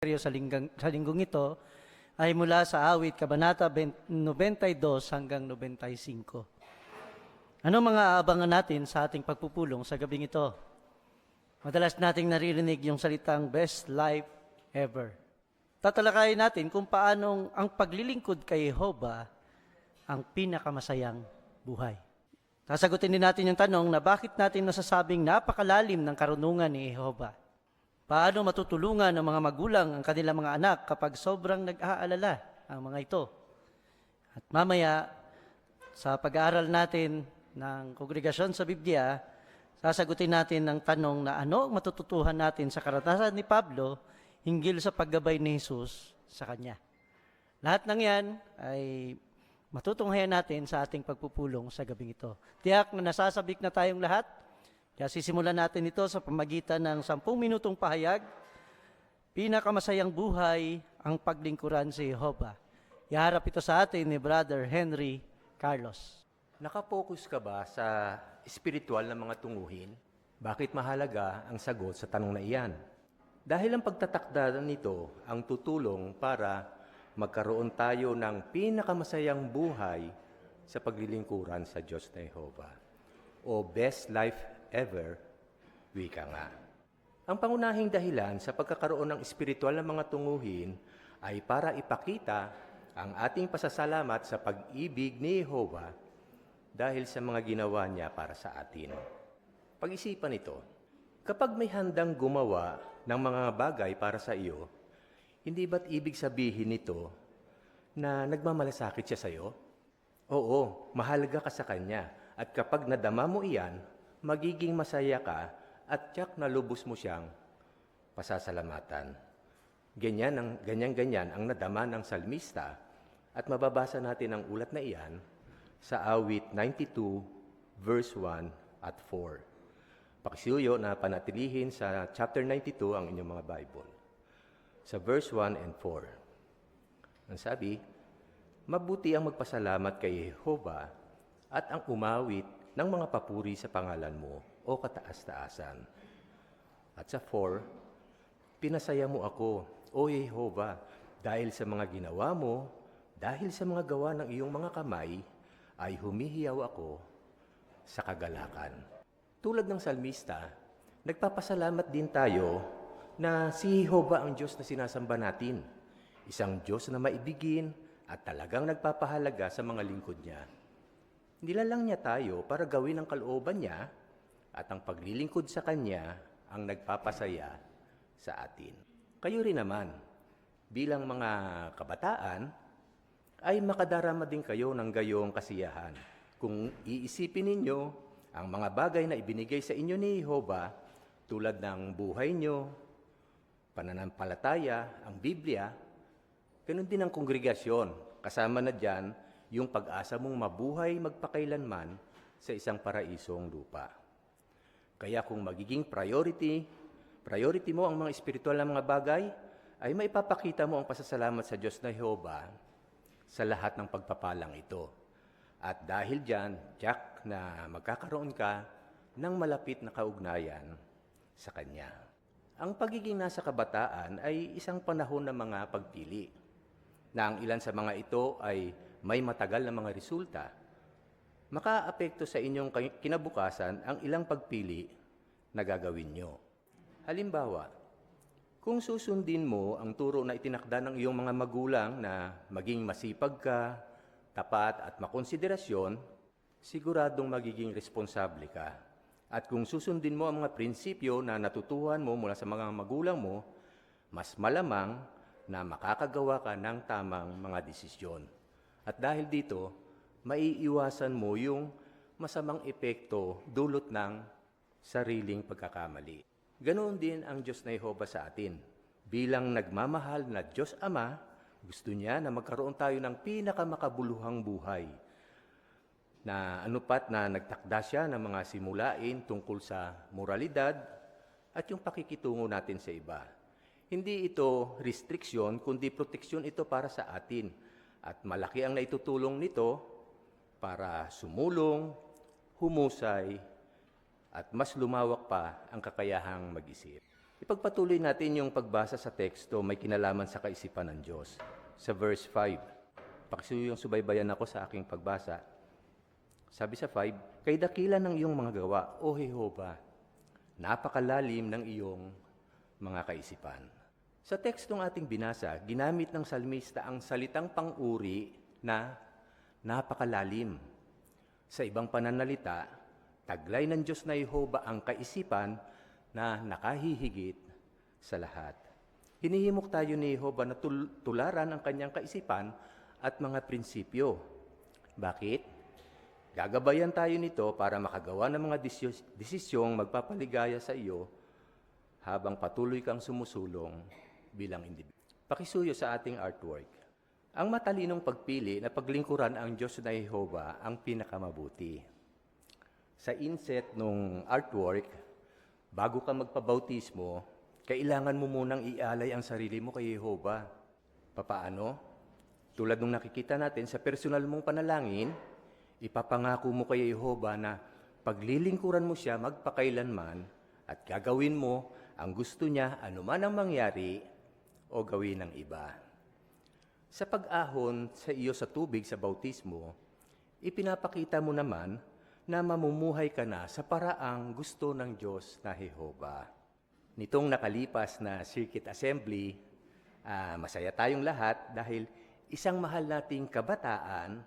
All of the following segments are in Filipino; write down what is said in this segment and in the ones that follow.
Sa linggong ito ay mula sa awit Kabanata 92 hanggang 95. Ano mga aabangan natin sa ating pagpupulong sa gabing ito? Madalas nating naririnig yung salitang best life ever. Tatalakayin natin kung paanong ang paglilingkod kay Jehovah ang pinakamasayang buhay. Sasagutin din natin yung tanong na bakit natin nasasabing napakalalim ng karunungan ni Jehovah. Paano matutulungan ng mga magulang ang kanilang mga anak kapag sobrang nag-aalala ang mga ito? At mamaya, sa pag-aaral natin ng Kongregasyon sa Biblia, sasagutin natin ang tanong na ano ang matututuhan natin sa karanasan ni Pablo hinggil sa paggabay ni Jesus sa kanya. Lahat ng yan ay matutunghayan natin sa ating pagpupulong sa gabing ito. Tiyak na nasasabik na tayong lahat. Kaya sisimulan natin ito sa pamagitan ng 10 minutong pahayag. Pinakamasayang buhay ang paglingkuran si Jehovah. Iharap ito sa atin ni Brother Henry Carlos. Nakapokus ka ba sa espiritual na mga tunguhin? Bakit mahalaga ang sagot sa tanong na iyan? Dahil ang pagtatakda nito ang tutulong para magkaroon tayo ng pinakamasayang buhay sa paglilingkuran sa Diyos na Jehovah o best life ever, wika nga. Ang pangunahing dahilan sa pagkakaroon ng espiritual na mga tunguhin ay para ipakita ang ating pasasalamat sa pag-ibig ni Jehovah dahil sa mga ginawa niya para sa atin. Pag-isipan ito, kapag may handang gumawa ng mga bagay para sa iyo, hindi ba't ibig sabihin nito na nagmamalasakit siya sa iyo? Oo, mahalaga ka sa kanya at kapag nadama mo iyan, magiging masaya ka at tiyak na lubos mo siyang pasasalamatan. Ganyan ang nadama ng salmista at mababasa natin ang ulat na iyan sa awit 92 verse 1 at 4. Pakisuyo na panatilihin sa chapter 92 ang inyong mga Bible. Sa verse 1 and 4. Ang sabi, mabuti ang magpasalamat kay Jehovah at ang umawit ng mga papuri sa pangalan mo o kataas-taasan. At sa 4, pinasaya mo ako, O Jehovah, dahil sa mga ginawa mo, dahil sa mga gawa ng iyong mga kamay, ay humihiyaw ako sa kagalakan. Tulad ng salmista, nagpapasalamat din tayo na si Jehovah ang Diyos na sinasamba natin. Isang Diyos na maibigin at talagang nagpapahalaga sa mga lingkod niya. Nilalang niya tayo para gawin ang kalooban niya at ang paglilingkod sa Kanya ang nagpapasaya sa atin. Kayo rin naman, bilang mga kabataan, ay makadarama din kayo ng gayong kasiyahan. Kung iisipin ninyo ang mga bagay na ibinigay sa inyo ni Jehovah, tulad ng buhay nyo, pananampalataya, ang Biblia, ganun din ang kongregasyon, kasama na dyan yung pag-asa mong mabuhay magpakailanman sa isang paraisong lupa. Kaya kung magiging priority mo ang mga espiritual na mga bagay, ay maipapakita mo ang pasasalamat sa Diyos na Jehovah sa lahat ng pagpapalang ito. At dahil dyan, tiyak na magkakaroon ka ng malapit na kaugnayan sa Kanya. Ang pagiging nasa kabataan ay isang panahon ng mga pagpili, na ang ilan sa mga ito ay may matagal na mga resulta. Makaapekto sa inyong kinabukasan ang ilang pagpili na gagawin nyo. Halimbawa, kung susundin mo ang turo na itinakda ng iyong mga magulang na maging masipag ka, tapat at makonsiderasyon, siguradong magiging responsable ka. At kung susundin mo ang mga prinsipyo na natutuhan mo mula sa mga magulang mo, mas malamang na makakagawa ka ng tamang mga desisyon. At dahil dito, maiiwasan mo yung masamang epekto dulot ng sariling pagkakamali. Ganoon din ang Diyos na Jehovah sa atin. Bilang nagmamahal na Diyos Ama, gusto niya na magkaroon tayo ng pinakamakabuluhang buhay. Na anupat na nagtakda siya ng mga simulain tungkol sa moralidad at yung pakikitungo natin sa iba. Hindi ito restriksyon, kundi proteksyon ito para sa atin. At malaki ang naitutulong nito para sumulong, humusay, at mas lumawak pa ang kakayahang mag-isip. Ipagpatuloy natin yung pagbasa sa teksto may kinalaman sa kaisipan ng Diyos. Sa verse 5, pakisuyong subaybayan ako sa aking pagbasa. Sabi sa 5, kay dakila ng iyong mga gawa, O Jehova, napakalalim ng iyong mga kaisipan. Sa tekstong ating binasa, ginamit ng salmista ang salitang pang-uri na napakalalim. Sa ibang pananalita, taglay ng Diyos na Jehova ang kaisipan na nakahihigit sa lahat. Hinihimok tayo ni Jehova na tularan ang kanyang kaisipan at mga prinsipyo. Bakit? Gagabayan tayo nito para makagawa ng mga desisyong magpapaligaya sa iyo habang patuloy kang sumusulong bilang individuo. Pakisuyo sa ating artwork. Ang matalinong pagpili na paglingkuran ang Diyos na Jehova ang pinakamabuti. Sa inset ng artwork, bago ka magpabautismo, kailangan mo munang ialay ang sarili mo kay Jehova. Papaano? Tulad nung nakikita natin sa personal mong panalangin, ipapangako mo kay Jehova na paglilingkuran mo siya magpakailanman at gagawin mo ang gusto niya anuman ang mangyari o gawin ng iba. Sa pag-ahon sa iyo sa tubig sa bautismo, ipinapakita mo naman na mamumuhay ka na sa paraang gusto ng Diyos na Jehova. Nitong nakalipas na circuit assembly, masaya tayong lahat dahil isang mahal nating kabataan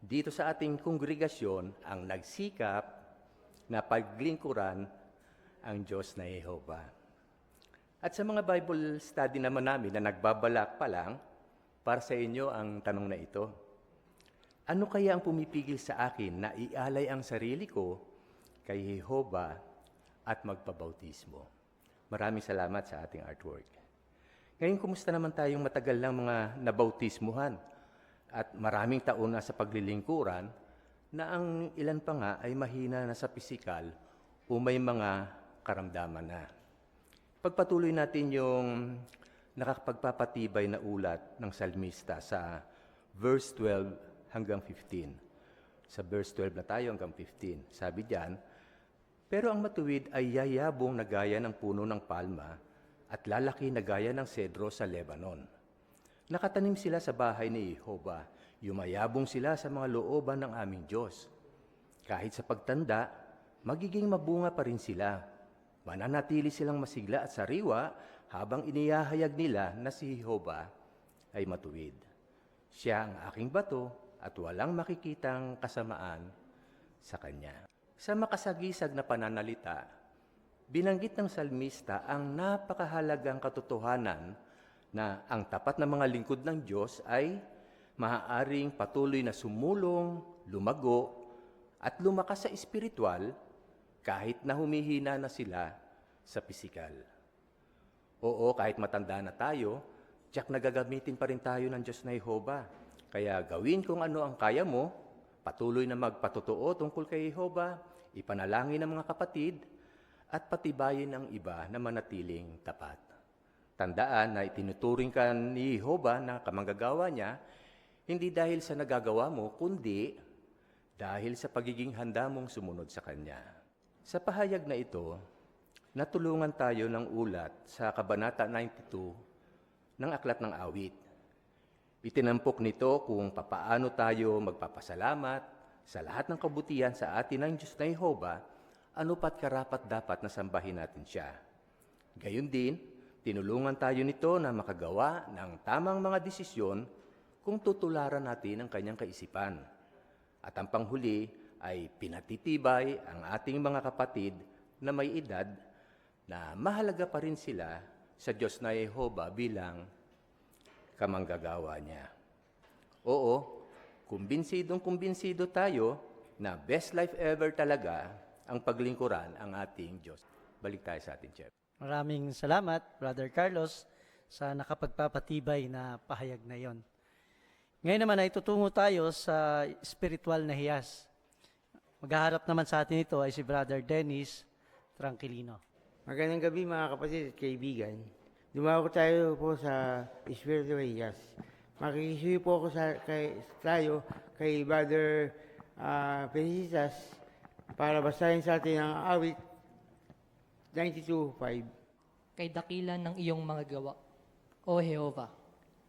dito sa ating kongregasyon ang nagsikap na paglingkuran ang Diyos na Jehova. At sa mga Bible study naman namin na nagbabalak pa lang, para sa inyo ang tanong na ito. Ano kaya ang pumipigil sa akin na ialay ang sarili ko kay Jehova at magpabautismo? Maraming salamat sa ating artwork. Ngayon, kumusta naman tayong matagal ng mga nabautismuhan at maraming taon na sa paglilingkuran na ang ilan pa nga ay mahina na sa pisikal o may mga karamdaman na? Pagpatuloy natin yung nakapagpapatibay na ulat ng salmista sa verse 12 hanggang 15. Sa verse 12 na tayo hanggang 15. Sabi diyan, pero ang matuwid ay yayabong na gaya ng puno ng palma at lalaki na gaya ng sedro sa Lebanon. Nakatanim sila sa bahay ni Jehova, yumayabong sila sa mga looban ng aming Diyos. Kahit sa pagtanda, magiging mabunga pa rin sila. Mananatili silang masigla at sariwa habang inihahayag nila na si Jehova ay matuwid. Siya ang aking bato at walang makikitang kasamaan sa Kanya. Sa makasagisag na pananalita, binanggit ng salmista ang napakahalagang katotohanan na ang tapat na mga lingkod ng Diyos ay maaaring patuloy na sumulong, lumago, at lumakas sa espiritual kahit na humihina na sila sa pisikal. Oo, kahit matanda na tayo, tiyak na gagamitin pa rin tayo ng Diyos na Jehova. Kaya gawin kung ano ang kaya mo, patuloy na magpatotoo tungkol kay Jehova, ipanalangin ang mga kapatid, at patibayin ang iba na manatiling tapat. Tandaan na itinuturing ka ni Jehova na kamanggagawa niya, hindi dahil sa nagagawa mo, kundi dahil sa pagiging handa mong sumunod sa Kanya. Sa pahayag na ito, natulungan tayo ng ulat sa Kabanata 92 ng Aklat ng Awit. Itinampok nito kung papaano tayo magpapasalamat sa lahat ng kabutihan sa atin ng Diyos na Jehova, ano pat karapat dapat na sambahin natin siya. Gayun din, tinulungan tayo nito na makagawa ng tamang mga desisyon kung tutularan natin ang kanyang kaisipan. At ang panghuli ay pinatitibay ang ating mga kapatid na may edad na mahalaga pa rin sila sa Diyos na Jehova bilang kamanggagawa niya. Oo, kumbinsido tayo na best life ever talaga ang paglingkuran ang ating Diyos. Balik tayo sa ating chef. Maraming salamat, Brother Carlos, sa nakapagpapatibay na pahayag na yon. Ngayon naman ay tutungo tayo sa spiritual na hiyas. Maghaharap naman sa atin ito ay si Brother Dennis Tranquilino. Magandang gabi mga kapatid at kaibigan. Dumako tayo po sa Spiritual Hiyas. Makikisuyo po ako tayo kay Brother Felicitas para basahin sa atin ang awit 92:5. kay dakilan ng iyong mga gawa. O Jehova,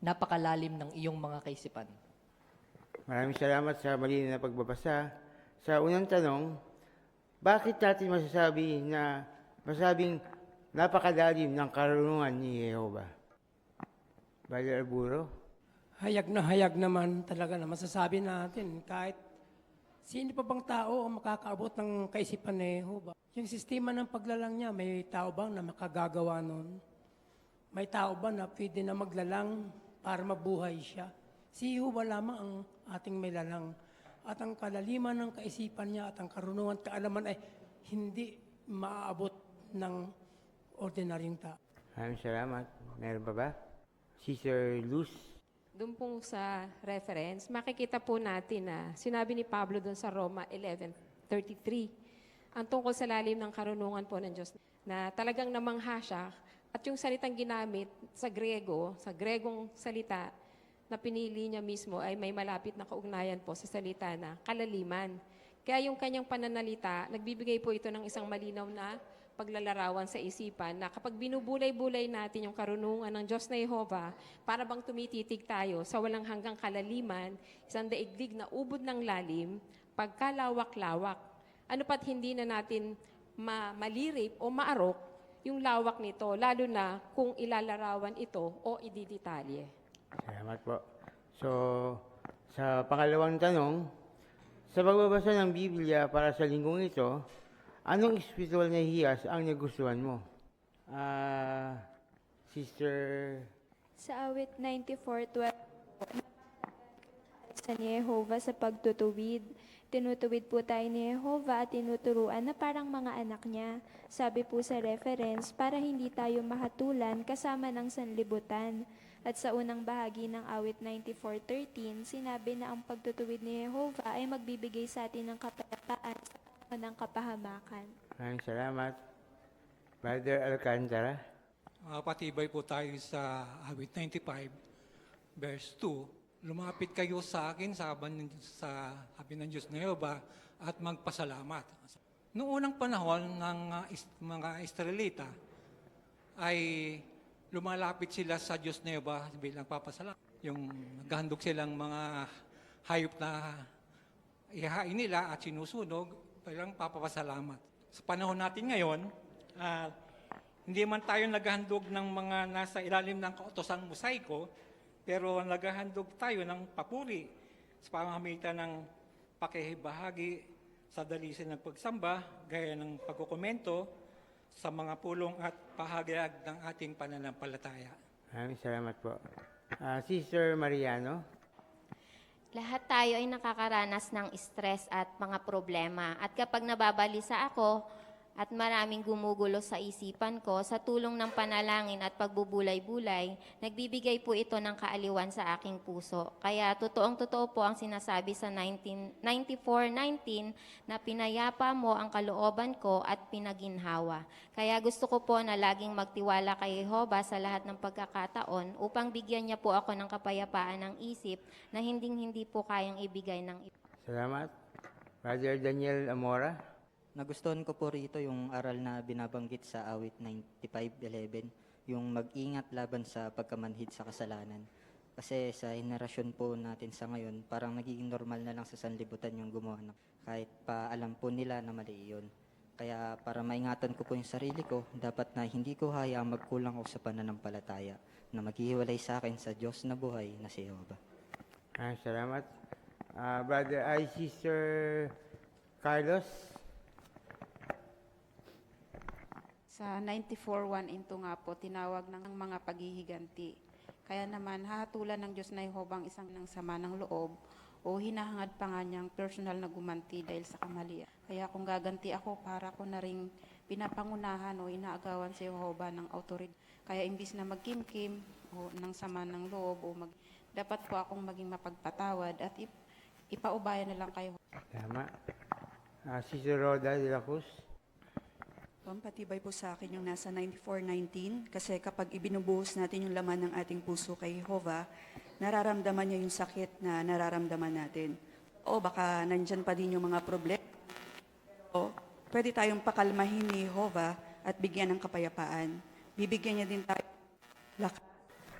napakalalim ng iyong mga kaisipan. Maraming salamat sa malinaw na pagbabasa. Sa unang tanong, bakit natin masabing napakalalim ng karunungan ni Jehova? Brother Arburo? Hayag na hayag naman talaga na masasabi natin kahit sino pa bang tao ang makakaabot ng kaisipan ni Jehova. Yung sistema ng paglalang niya, may tao bang na makagagawa nun? May tao ba na pwede na maglalang para mabuhay siya? Si Jehova lamang ang ating may lalang. At ang kalaliman ng kaisipan niya at ang karunungan at kaalaman ay hindi maaabot ng ordinaryong tao. Maraming salamat. Meron pa ba? Sister Luz? Doon pong sa reference, makikita po natin na sinabi ni Pablo doon sa Roma 11:33, ang tungkol sa lalim ng karunungan po ng Diyos, na talagang namangha siya, at yung salitang ginamit sa Gregong salita na pinili niya mismo ay may malapit na kaugnayan po sa salita na kalaliman. Kaya yung kanyang pananalita, nagbibigay po ito ng isang malinaw na paglalarawan sa isipan na kapag binubulay-bulay natin yung karunungan ng Diyos na Jehova, para bang tumititig tayo sa walang hanggang kalaliman, isang daigdig na ubod ng lalim, pagkalawak-lawak. Ano pat hindi na natin malirip o maarok yung lawak nito, lalo na kung ilalarawan ito o ididetalye. Salamat po. So, sa pangalawang tanong, sa pagbabasa ng Biblia para sa linggong ito, anong spiritual na hiyas ang nagustuhan mo? Sister... Sa awit 94:12, sa ni Jehova sa pagtutuwid. Tinutuwid po tayo ni Jehova at tinuturuan na parang mga anak niya. Sabi po sa reference, para hindi tayo mahatulan kasama ng sanlibutan. At sa unang bahagi ng awit 94:13, sinabi na ang pagtutuwid ni Jehova ay magbibigay sa atin ng kapayapaan sa panahon ng kapahamakan. Maraming salamat. Brother Alcantara? Patibay po tayo sa awit 95, verse 2. Lumapit kayo sa akin, sabi ng Diyos na Yehova, at magpasalamat. Noong unang panahon ng mga Israelita, ay lumalapit sila sa Diyos na Yehova bilang papasalamat. Yung naghahandog silang mga hayop na ihahain nila at sinusunog bilang papasalamat. Sa panahon natin ngayon, hindi man tayo naghahandog ng mga nasa ilalim ng kautosang mosaiko, pero naghahandog tayo ng papuri sa pamamagitan ng pakihibahagi sa dalisin ng pagsamba, gaya ng pagkukomento sa mga pulong at pahagayag ng ating pananampalataya. Maraming salamat po. Sister Mariano? Lahat tayo ay nakakaranas ng stress at mga problema. At kapag nababalisa ako at maraming gumugulo sa isipan ko, sa tulong ng panalangin at pagbubulay-bulay, nagbibigay po ito ng kaaliwan sa aking puso. Kaya totoong-totoo po ang sinasabi sa 94:19 na pinayapa mo ang kalooban ko at pinaginhawa. Kaya gusto ko po na laging magtiwala kay Jehova sa lahat ng pagkakataon upang bigyan niya po ako ng kapayapaan ng isip na hinding-hindi po kayang ibigay ng iba. Salamat. Brother Daniel Amora? Nagustuhan ko po rito yung aral na binabanggit sa awit 95:11, yung mag-ingat laban sa pagkamanhid sa kasalanan. Kasi sa henerasyon po natin sa ngayon, parang nagiging normal na lang sa sanlibutan yung gumawa ng kahit pa alam po nila na mali yun. Kaya para maingatan ko po yung sarili ko, dapat na hindi ko hayaang magkulang ako sa pananampalataya na maghihiwalay sa akin sa Diyos na buhay na si Jehova. Salamat. Sister Carlos? Sa 94:1 nga po, tinawag ng mga paghihiganti. Kaya naman, hahatulan ng Diyos na Jehova ang isang ng sama ng loob o hinahangad pa nga niyang personal na gumanti dahil sa kamalian. Kaya kung gaganti ako, para ko na rin pinapangunahan o inaagawan si Jehova ng autoridad. Kaya imbis na magkimkim o ng sama ng loob dapat po akong maging mapagpatawad at ipaubayan na lang kayo. Tama. Sister Roda de la Cruz? Pampatibay po sa akin yung nasa 94:19 kasi kapag ibinubuhos natin yung laman ng ating puso kay Jehova, nararamdaman niya yung sakit na nararamdaman natin. O baka nandyan pa din yung mga problema. O pwede tayong pakalmahin ni Jehova at bigyan ng kapayapaan. bibigyan niya din tayo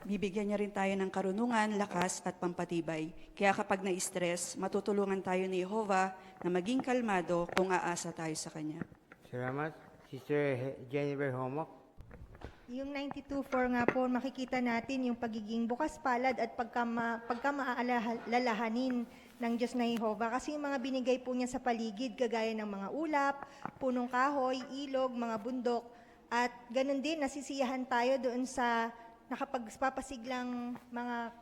bibigyan niya rin tayo ng karunungan, lakas at pampatibay. Kaya kapag na-stress, matutulungan tayo ni Jehovah na maging kalmado kung aasa tayo sa Kanya. Salamat. Sister Jennifer Homok. Yung 92.4 nga po, makikita natin yung pagiging bukas palad at pagkamaalalahanin ng Diyos na Jehovah. Kasi yung mga binigay po niya sa paligid, kagaya ng mga ulap, punong kahoy, ilog, mga bundok, at ganun din, nasisiyahan tayo doon sa nakapagpapasiglang mga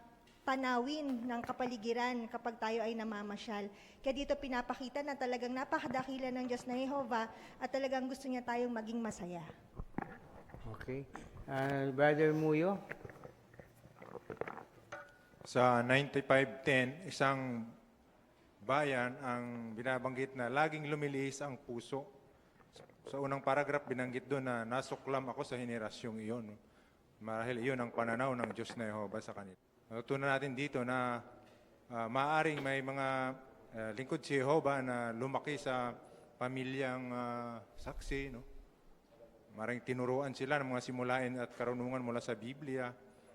tanawin ng kapaligiran kapag tayo ay namamasyal. Kaya dito pinapakita na talagang napakadakila ng Diyos na Jehovah at talagang gusto niya tayong maging masaya. Okay. Brother Muyo. Sa 9510, isang bayan ang binabanggit na laging lumilihis ang puso. Sa unang paragraph, binanggit doon na nasuklam ako sa henerasyong iyon. Marahil iyon ang pananaw ng Diyos na Jehovah sa kanila. Natutunan natin dito na maaaring may mga lingkod si Jehovah na lumaki sa pamilyang saksi. No? Maring tinuruan sila ng mga simulain at karunungan mula sa Biblia.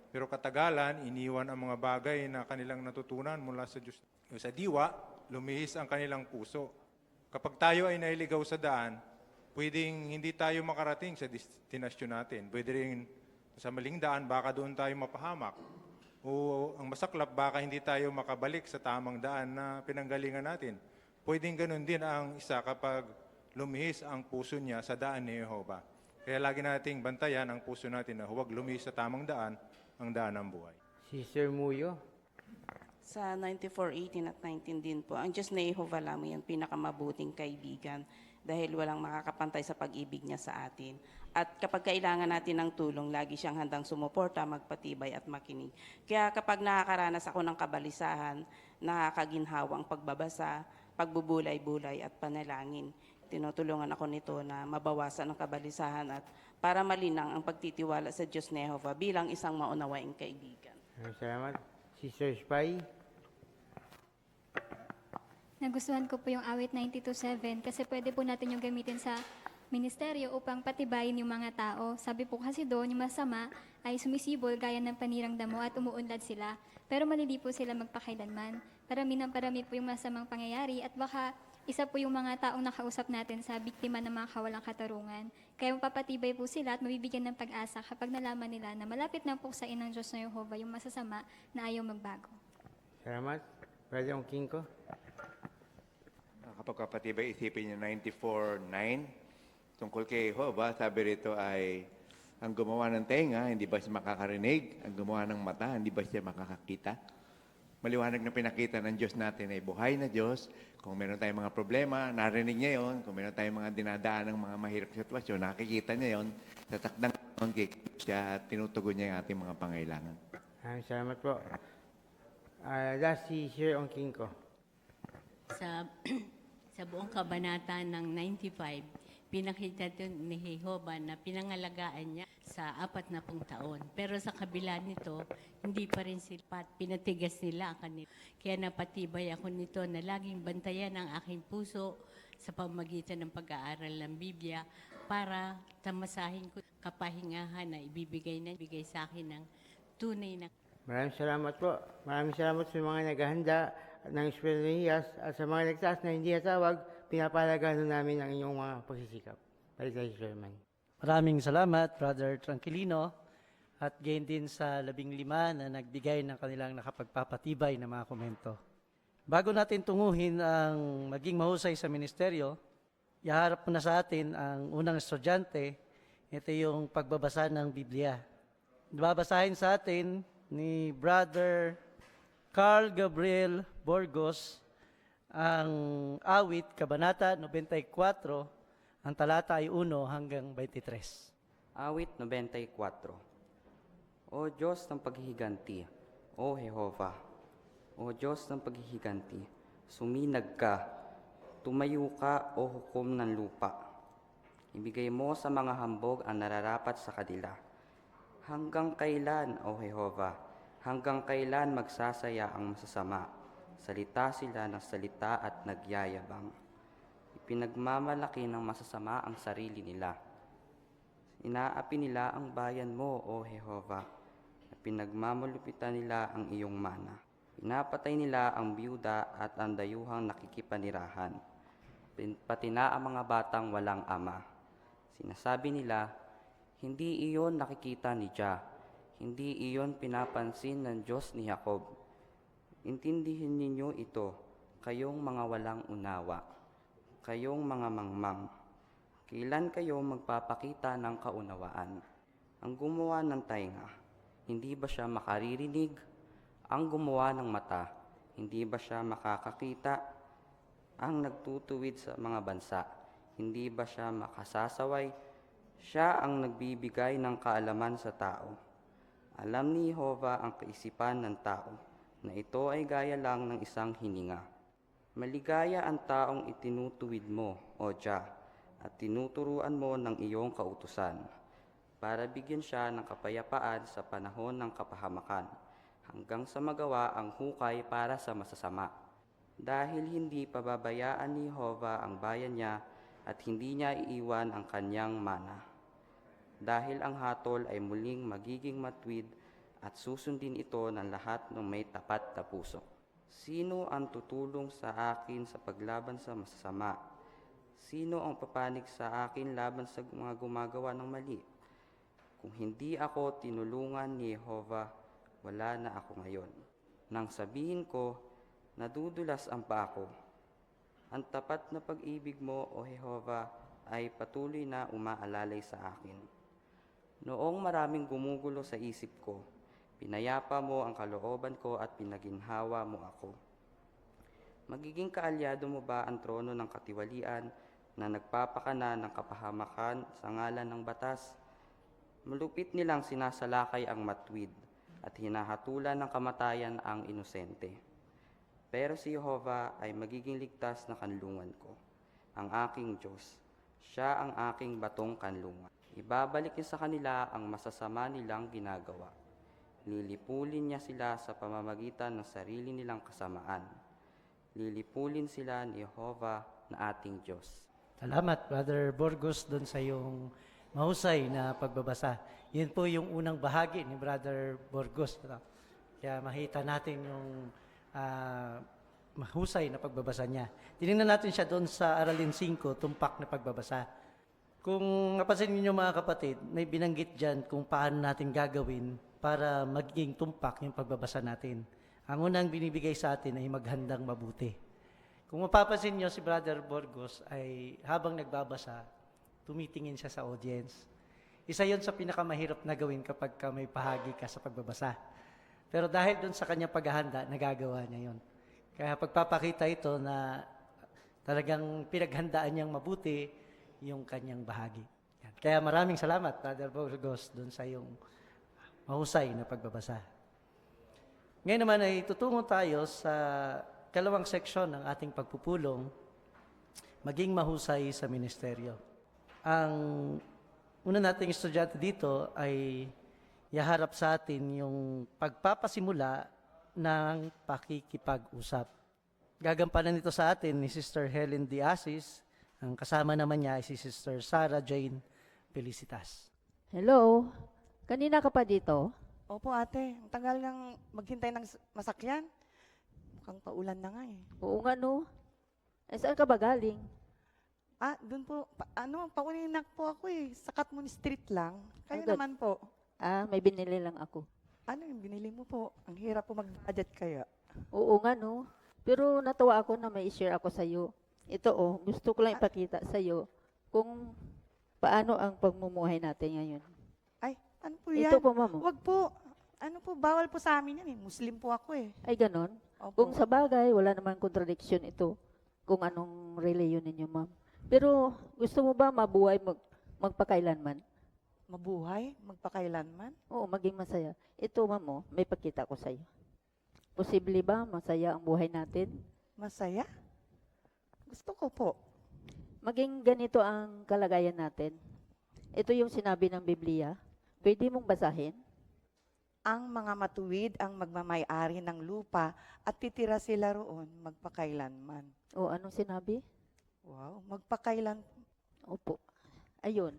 Pero katagalan, iniwan ang mga bagay na kanilang natutunan mula sa Diyos. Sa diwa, lumihis ang kanilang puso. Kapag tayo ay nailigaw sa daan, pwedeng hindi tayo makarating sa destinasyon natin. Pwede rin sa maling daan, baka doon tayo mapahamak. O ang masaklap, baka hindi tayo makabalik sa tamang daan na pinanggalingan natin. Pwedeng ganun din ang isa kapag lumihis ang puso niya sa daan ni Jehovah. Kaya lagi nating bantayan ang puso natin na huwag lumihis sa tamang daan, ang daan ng buhay. Sister Muyo. Sa 94:18 at 19 din po, ang Diyos na Jehovah lamang yan pinakamabuting kaibigan dahil walang makakapantay sa pag-ibig niya sa atin. At kapag kailangan natin ng tulong, lagi siyang handang sumuporta, magpatibay at makinig. Kaya kapag nakakaranas ako ng kabalisahan, nakakaginhawa ang pagbabasa, pagbubulay-bulay at panalangin. Tinutulungan ako nito na mabawasan ang kabalisahan at para malinang ang pagtitiwala sa Diyos na Jehovah bilang isang maunawaing kaibigan. Salamat. Sister Spy. Nagustuhan ko po yung awit 92.7 kasi pwede po natin yung gamitin sa ministeryo upang patibayin yung mga tao. Sabi po kasi doon, yung masama ay sumisibol gaya ng panirang damo at umuunlad sila. Pero malili po sila magpakailanman. Parami po yung masamang pangyayari at baka isa po yung mga taong nakausap natin sa biktima ng mga kawalang katarungan. Kaya mapapatibay po sila at mabibigyan ng pag-asa kapag nalaman nila na malapit na po sa inang Diyos na Jehovah yung masasama na ayaw magbago. Salamat. Brother Ongkinko. Kapag kapatibay, isipin niyo 94:9. Tungkol kay Jehovah, sabi rito ay, ang gumawa ng tenga, hindi ba siya makakarinig? Ang gumawa ng mata, hindi ba siya makakakita? Maliwanag na pinakita ng Diyos natin ay buhay na Diyos. Kung meron tayong mga problema, narinig niya yon. Kung meron tayong mga dinadaan ng mga mahirap sitwasyon, nakikita niya yon. Tatakdang siya at tinutugon niya yung ating mga pangailangan. Salamat po. Last si Sir Ongkinko. Sa buong kabanata ng 95, pinakita doon ni Jehovah na pinangalagaan niya sa 40 taon. Pero sa kabila nito, hindi pa rin sila pinatigas nila ang kanila. Kaya napatibay ako nito na laging bantayan ang aking puso sa pamagitan ng pag-aaral ng Biblia para tamasahin ko kapahingahan na ibibigay sa akin ng tunay na. Maraming salamat po. Maraming salamat sa mga naghahanda ng Espiritu ng Hiyas at sa mga nagtaas na hindi hatawag, pinapalagahan namin ang inyong mga pagsisikap. Balik tayo sa sermon. Maraming salamat, Brother Tranquilino, at gain din sa 15 na nagbigay ng kanilang nakapagpapatibay na mga komento. Bago natin tunguhin ang maging mahusay sa ministeryo, iharap muna sa atin ang unang estudyante. Ito yung pagbabasa ng Biblia. Babasahin sa atin ni Brother Carl Gabriel Borgos ang awit, Kabanata 94, ang talata ay 1 hanggang 23. Awit 94. O Diyos ng paghihiganti, O Jehovah, O Diyos ng paghihiganti, suminag ka, tumayo ka, O hukom ng lupa. Ibigay mo sa mga hambog ang nararapat sa kanila. Hanggang kailan, O Jehovah, hanggang kailan magsasaya ang masasama? Salita sila ng salita at nagyayabang. Ipinagmamalaki ng masasama ang sarili nila. Inaapi nila ang bayan mo, O Jehova, at pinagmamulupitan nila ang iyong mana. Pinapatay nila ang biyuda at ang dayuhang nakikipanirahan, pati na ang mga batang walang ama. Sinasabi nila, hindi iyon nakikita ni Jah, hindi iyon pinapansin ng Diyos ni Jacob. Intindihin ninyo ito, kayong mga walang unawa, kayong mga mangmang. Kailan kayo magpapakita ng kaunawaan? Ang gumawa ng tainga, hindi ba siya makaririnig? Ang gumawa ng mata, hindi ba siya makakakita? Ang nagtutuwid sa mga bansa, hindi ba siya makasasaway? Siya ang nagbibigay ng kaalaman sa tao. Alam ni Jehova ang kaisipan ng tao, na ito ay gaya lang ng isang hininga. Maligaya ang taong itinutuwid mo, O Jah, at tinuturuan mo ng iyong kautusan, para bigyan siya ng kapayapaan sa panahon ng kapahamakan, hanggang sa magawa ang hukay para sa masasama. Dahil hindi pababayaan ni Jehova ang bayan niya at hindi niya iiwan ang kanyang mana. Dahil ang hatol ay muling magiging matwid at susundin ito ng lahat ng may tapat na puso. Sino ang tutulong sa akin sa paglaban sa masasama? Sino ang papanig sa akin laban sa mga gumagawa ng mali? Kung hindi ako tinulungan ni Jehova, wala na ako ngayon. Nang sabihin ko, nadudulas ang paa ko. Ang tapat na pag-ibig mo, O Jehova, ay patuloy na umaalalay sa akin. Noong maraming gumugulo sa isip ko, pinayapa mo ang kalooban ko at pinaginhawa mo ako. Magiging kaalyado mo ba ang trono ng katiwalian na nagpapakana ng kapahamakan sa ngalan ng batas? Malupit nilang sinasalakay ang matwid at hinahatulan ng kamatayan ang inosente. Pero si Jehova ay magiging ligtas na kanlungan ko, ang aking Diyos. Siya ang aking batong kanlungan. Ibabalik niya sa kanila ang masasama nilang ginagawa. Lilipulin niya sila sa pamamagitan ng sarili nilang kasamaan. Lilipulin sila ni Jehova na ating Diyos. Salamat, Brother Burgos, doon sa iyong mahusay na pagbabasa. Yun po yung unang bahagi ni Brother Burgos. Kaya makita natin yung mahusay na pagbabasa niya. Tinignan natin siya doon sa Aralin 5, tumpak na pagbabasa. Kung napansin niyo mga kapatid, may binanggit dyan kung paano natin gagawin para maging tumpak yung pagbabasa natin. Ang unang binibigay sa atin ay maghandang mabuti. Kung mapapansin niyo si Brother Burgos ay habang nagbabasa, tumitingin siya sa audience. Isa yon sa pinakamahirap na gawin kapag may pahagi ka sa pagbabasa. Pero dahil doon sa kanyang paghahanda, nagagawa niya yon. Kaya pagpapakita ito na talagang pinaghandaan niyang mabuti yung kanyang bahagi. Yan. Kaya maraming salamat, Brother Burgos, doon sa iyong mahusay na pagbabasa. Ngayon naman ay tutungo tayo sa kalawang seksyon ng ating pagpupulong, maging mahusay sa ministeryo. Ang una nating estudyante dito ay yaharap sa atin yung pagpapasimula ng pakikipag-usap. Gagampanan nito sa atin ni Sister Helen D. Asis. Ang kasama naman niya ay si Sister Sarah Jane Felicitas. Hello? Kanina ka pa dito? Opo ate, ang tagal nang maghintay ng masakyan. Mukhang paulan na nga eh. Oo nga no. Eh, saan ka ba galing? Doon po, paulinak po ako eh. Sa Katmon Street lang. Kayo Agad. naman po. May binili lang ako. Ano yung binili mo po? Ang hirap po mag-budget kaya. Oo nga no. Pero natuwa ako na may share ako sa'yo. Ito gusto ko lang ipakita sa'yo kung paano ang pagmumuhay natin ngayon. Ay, ano po yan? Ito po, ma'am. Wag po. Ano po, bawal po sa amin yan eh. Muslim po ako eh. Ay, ganon? Opo. Kung sa bagay, wala naman contradiction ito kung anong reliyon ninyo, ma'am. Pero gusto mo ba mabuhay magpakailanman? Mabuhay? Magpakailanman? Oo, maging masaya. Ito, ma'am, may pakita ko sa'yo. Posible ba masaya ang buhay natin? Masaya? Gusto ko po. Maging ganito ang kalagayan natin. Ito yung sinabi ng Biblia. Pwede mong basahin? Ang mga matuwid ang magmamay-ari ng lupa at titira sila roon magpakailanman. O, anong sinabi? Wow, magpakailan. Opo. Ayun.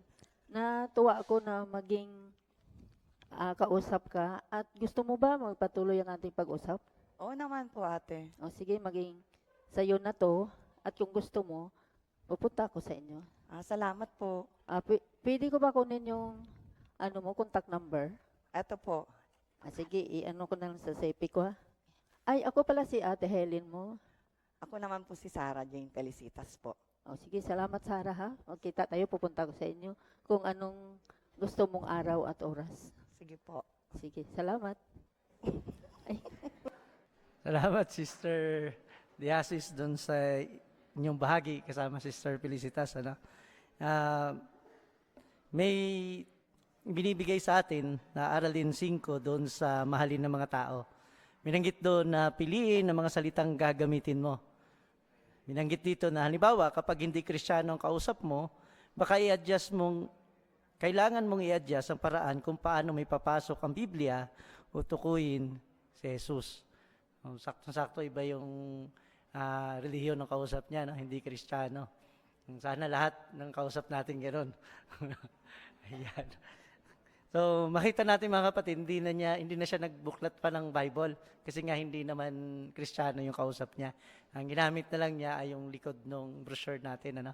Natuwa ako na maging kausap ka. At gusto mo ba magpatuloy ang ating pag-usap? Oo naman po, ate. O sige, maging sa'yo na to. At kung gusto mo, pupunta ako sa inyo. Salamat po. Pwede ko ba kunin yung contact number? Eto po. Sige, i-ano ko na lang sa CP ko, ha? Ay, ako pala si Ate Helen mo. Ako naman po si Sarah Jane Felicitas po. O sige, salamat Sarah, ha? Magkita tayo, pupunta ko sa inyo kung anong gusto mong araw at oras. Sige po. Sige, salamat. Salamat, Sister Diasis, doon sa inyong bahagi kasama Sister Felicitas. May binibigay sa atin na aralin 5 doon sa mahalin ng mga tao. Minanggit doon na piliin ang mga salitang gagamitin mo. Minanggit dito na halimbawa kapag hindi Kristiyano ang kausap mo, baka kailangan mong i-adjust ang paraan kung paano may papasok ang Biblia o tukuyin si Jesus. Sakto-sakto iba yung relihiyon ng kausap niya, no? Hindi Kristiyano. Sana lahat ng kausap natin gano'n. Ayan. So, makita natin mga kapatid, hindi na siya nagbuklat pa ng Bible kasi nga hindi naman Kristiyano yung kausap niya. Ang ginamit na lang niya ay yung likod ng brochure natin.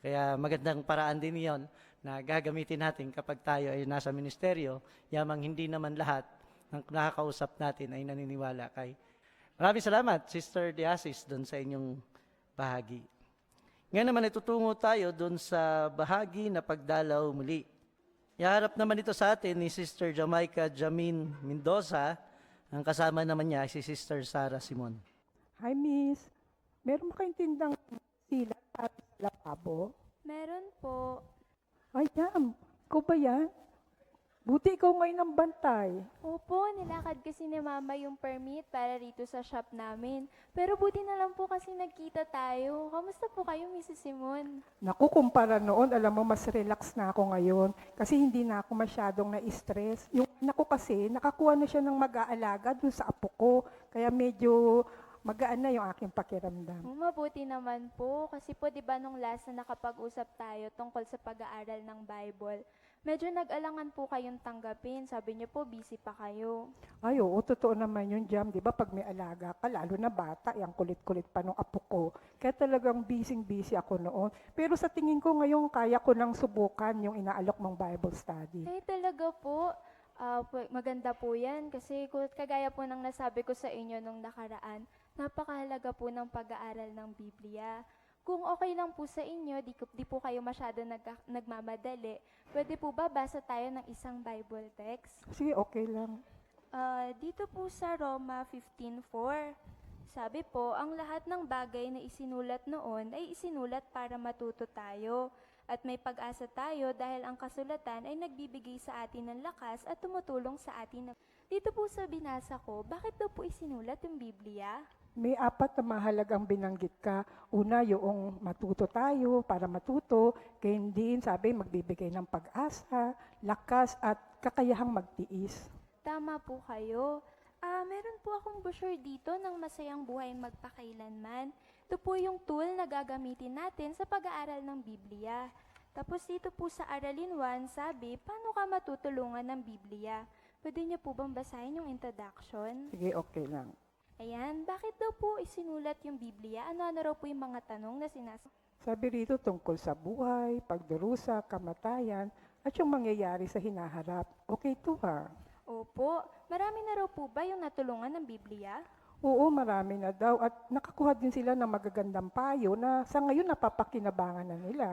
Kaya magandang paraan din yon na gagamitin natin kapag tayo ay nasa ministeryo, yamang hindi naman lahat ng nakakausap natin ay naniniwala kay. Maraming salamat, Sister Diasis, doon sa inyong bahagi. Ngayon naman itutungo tayo doon sa bahagi na pagdalaw muli. Iharap naman ito sa atin ni Sister Jamaica Jamin Mendoza. Ang kasama naman niya ay si Sister Sarah Simon. Hi, Miss. Meron ba kayong tindang silat para sa lababo? Meron po. Ay, Jam. Ikaw ba yan? Buti ikaw ngayon ang bantay. Opo, nilakad kasi ni Mama yung permit para rito sa shop namin. Pero buti na lang po kasi nagkita tayo. Kamusta po kayo, Mrs. Simon? Naku, kumpara noon, alam mo, mas relax na ako ngayon. Kasi hindi na ako masyadong na-stress. Yung anak ko kasi, nakakuha na siya ng mag-aalaga dun sa apo ko. Kaya medyo magaan na yung aking pakiramdam. Mabuti naman po. Kasi po, di ba nung last na nakapag-usap tayo tungkol sa pag-aaral ng Bible, medyo nag-alangan po kayong tanggapin. Sabi niyo po, busy pa kayo. Ay, oo, totoo naman yun, Jam. Di ba pag may alaga ka, lalo na bata, yung kulit-kulit pa nung apo ko. Kaya talagang busy ako noon. Pero sa tingin ko ngayon, kaya ko nang subukan yung inaalok mong Bible study. Eh, talaga po. Maganda po yan. Kasi kagaya po ng nasabi ko sa inyo nung nakaraan, napakahalaga po ng pag-aaral ng Biblia. Kung okay lang po sa inyo, di po kayo masyado nagmamadali, pwede po ba basa tayo ng isang Bible text? Sige, okay lang. Dito po sa Roma 15:4, sabi po, ang lahat ng bagay na isinulat noon ay isinulat para matuto tayo. At may pag-asa tayo dahil ang kasulatan ay nagbibigay sa atin ng lakas at tumutulong sa atin. Dito po sa binasa ko, bakit daw po isinulat yung Biblia? May 4 na mahalagang binanggit ka. Una, yung matuto tayo para matuto. Kaya din, sabi, magbibigay ng pag-asa, lakas, at kakayahang magtiis. Tama po kayo. Meron po akong brochure dito ng Masayang Buhay Magpakailanman. Ito po yung tool na gagamitin natin sa pag-aaral ng Biblia. Tapos dito po sa Aralin 1, sabi, paano ka matutulungan ng Biblia? Pwede niyo po bang basahin yung introduction? Sige, okay lang. Ayan, bakit daw po isinulat yung Biblia? Ano-ano raw po yung mga tanong na Sabi rito tungkol sa buhay, pagdurusa, kamatayan, at yung mangyayari sa hinaharap. Okay to ha? Opo, marami na raw po ba yung natulungan ng Biblia? Oo, marami na daw. At nakakuha din sila ng magagandang payo na sa ngayon napapakinabangan na nila.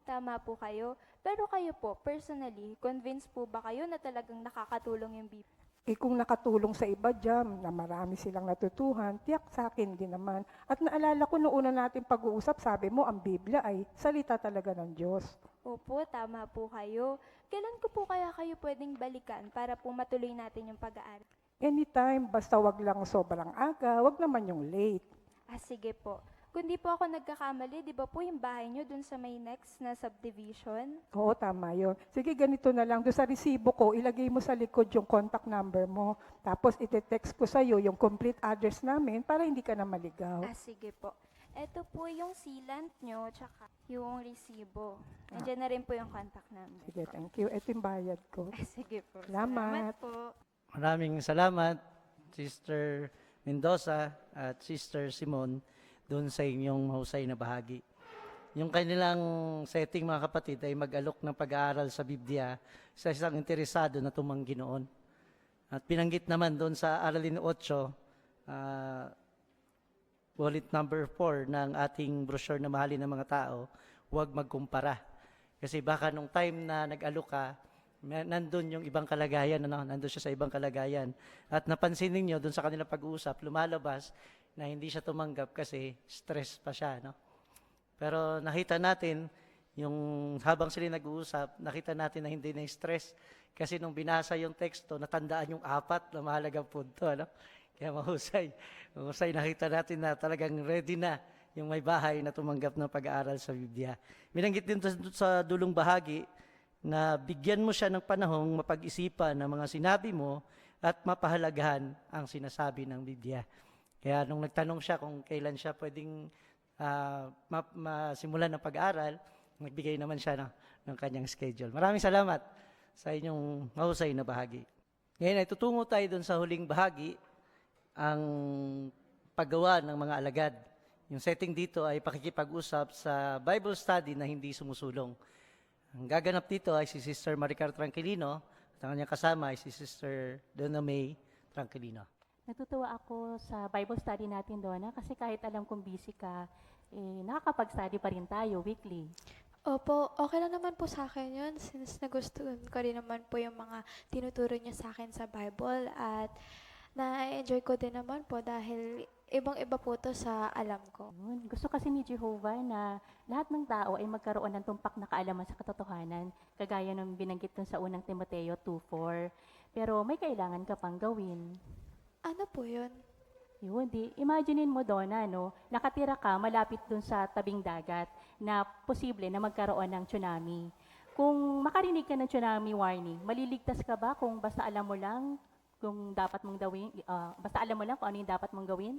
Tama po kayo. Pero kayo po, personally, convinced po ba kayo na talagang nakakatulong yung Biblia? Kung nakatulong sa iba dyan, na marami silang natutuhan, tiyak sa akin din naman. At naalala ko noong una natin pag-uusap, sabi mo, ang Biblia ay salita talaga ng Diyos. Opo, tama po kayo. Kailan ko po kaya kayo pwedeng balikan para po matuloy natin yung pag-aaral? Anytime, basta wag lang sobrang aga, wag naman yung late. Sige po. Kung di po ako nagkakamali, di ba po yung bahay nyo dun sa may next na subdivision? Oo, tama yun. Sige, ganito na lang. Doon sa resibo ko, ilagay mo sa likod yung contact number mo. Tapos ite-text ko sa'yo yung complete address namin para hindi ka na maligaw. Sige po. Ito po yung sealant nyo, tsaka yung resibo. Nandiyan na rin po yung contact number. Sige, thank you. Ito yung bayad ko. Sige po. Salamat. po. Maraming salamat, Sister Mendoza at Sister Simon, doon sa inyong mahusay na bahagi. Yung kanilang setting, mga kapatid, ay mag-alok ng pag-aaral sa Biblia sa isang interesado na tumanggi noon. At pinanggit naman doon sa Aralin 8, bullet number 4 ng ating brochure na mahalin ng mga tao, huwag magkumpara. Kasi baka nung time na nag-alok ka, nandun yung ibang kalagayan, nandun siya sa ibang kalagayan. At napansin ninyo doon sa kanilang pag-uusap, lumalabas na hindi siya tumanggap kasi stress pa siya. No? Pero nakita natin, yung habang sila nag-uusap, nakita natin na hindi na stress. Kasi nung binasa yung teksto, natandaan yung 4 na mahalagang punto. Ano? Kaya mahusay. Mahusay, nakita natin na talagang ready na yung may bahay na tumanggap ng pag-aaral sa Biblia. Binanggit din sa dulong bahagi na bigyan mo siya ng panahong mapag-isipan ng mga sinabi mo at mapahalagahan ang sinasabi ng Biblia. Kaya nung nagtanong siya kung kailan siya pwedeng masimulan ng pag-aaral, nagbigay naman siya ng kanyang schedule. Maraming salamat sa inyong mahusay na bahagi. Ngayon ay tutungo tayo dun sa huling bahagi, ang paggawa ng mga alagad. Yung setting dito ay pakikipag-usap sa Bible study na hindi sumusulong. Ang gaganap dito ay si Sister Maricar Tranquilino at ang kanyang kasama ay si Sister Donna May Tranquilino. Natutuwa ako sa Bible study natin, Donna, kasi kahit alam kong busy ka, nakakapag-study pa rin tayo weekly. Opo, okay lang naman po sa akin yun since nagustuhan ko rin naman po yung mga tinuturo niya sa akin sa Bible at na-enjoy ko din naman po dahil ibang-iba po to sa alam ko. Gusto kasi ni Jehovah na lahat ng tao ay magkaroon ng tumpak na kaalaman sa katotohanan, kagaya ng binanggit dun sa unang Timoteo 2:4. Pero may kailangan ka pang gawin. Ano po yun? Yun, imaginein mo, Donna, nakatira ka malapit dun sa tabing dagat na posible na magkaroon ng tsunami. Kung makarinig ka ng tsunami warning, maliligtas ka ba kung basta alam mo lang kung dapat mong gawin, basta alam mo lang kung ano yung dapat mong gawin?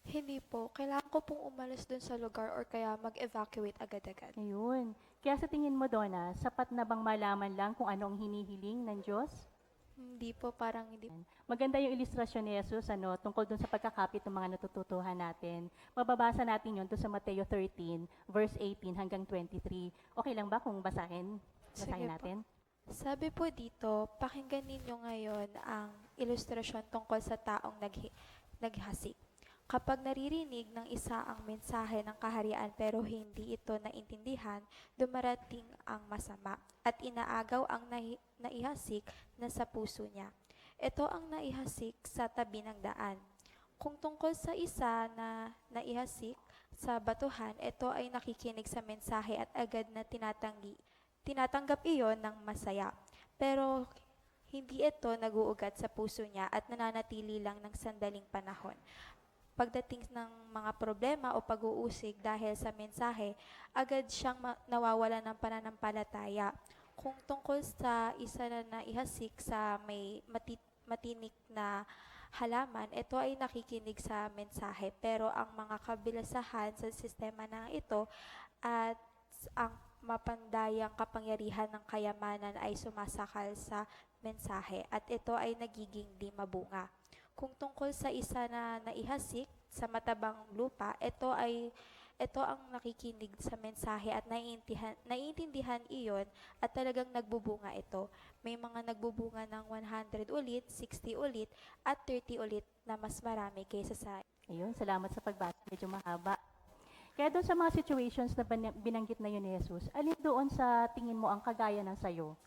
Hindi po. Kailangan ko pong umalis dun sa lugar or kaya mag-evacuate agad-agad. Ayun. Kaya sa tingin mo, Donna, sapat na bang malaman lang kung ano ang hinihiling ng Diyos? Hindi po, parang hindi. Maganda yung ilustrasyon ni Jesus tungkol dun sa pagkakapit ng mga natututuhan natin. Mababasa natin yun doon sa Mateo 13, verse 18 hanggang 23. Okay lang ba kung basahin? Basahin natin? Sabi po dito, pakinggan ninyo ngayon ang ilustrasyon tungkol sa taong naghasik. Kapag naririnig ng isa ang mensahe ng kaharian pero hindi ito naintindihan, dumarating ang masama at inaagaw ang naihasik na sa puso niya. Ito ang naihasik sa tabi ng daan. Kung tungkol sa isa na naihasik sa batuhan, ito ay nakikinig sa mensahe at agad na tinatanggap iyon ng masaya. Pero hindi ito naguugat sa puso niya at nananatili lang ng sandaling panahon. Pagdating ng mga problema o pag-uusig dahil sa mensahe, agad siyang nawawala ng pananampalataya. Kung tungkol sa isa na naihasik sa may matinik na halaman, ito ay nakikinig sa mensahe. Pero ang mga kabilasahan sa sistema na ito at ang mapandayang kapangyarihan ng kayamanan ay sumasakal sa mensahe at ito ay nagiging di mabunga. Kung tungkol sa isa na naihasik sa matabang lupa, ito ang nakikinig sa mensahe at naiintindihan iyon at talagang nagbubunga ito. May mga nagbubunga ng 100 ulit, 60 ulit, at 30 ulit na mas marami kaysa sa... Ayun, salamat sa pagbasa. Medyo mahaba. Kaya doon sa mga situations na binanggit na yun ni Jesus, alin doon sa tingin mo ang kagaya ng sayo?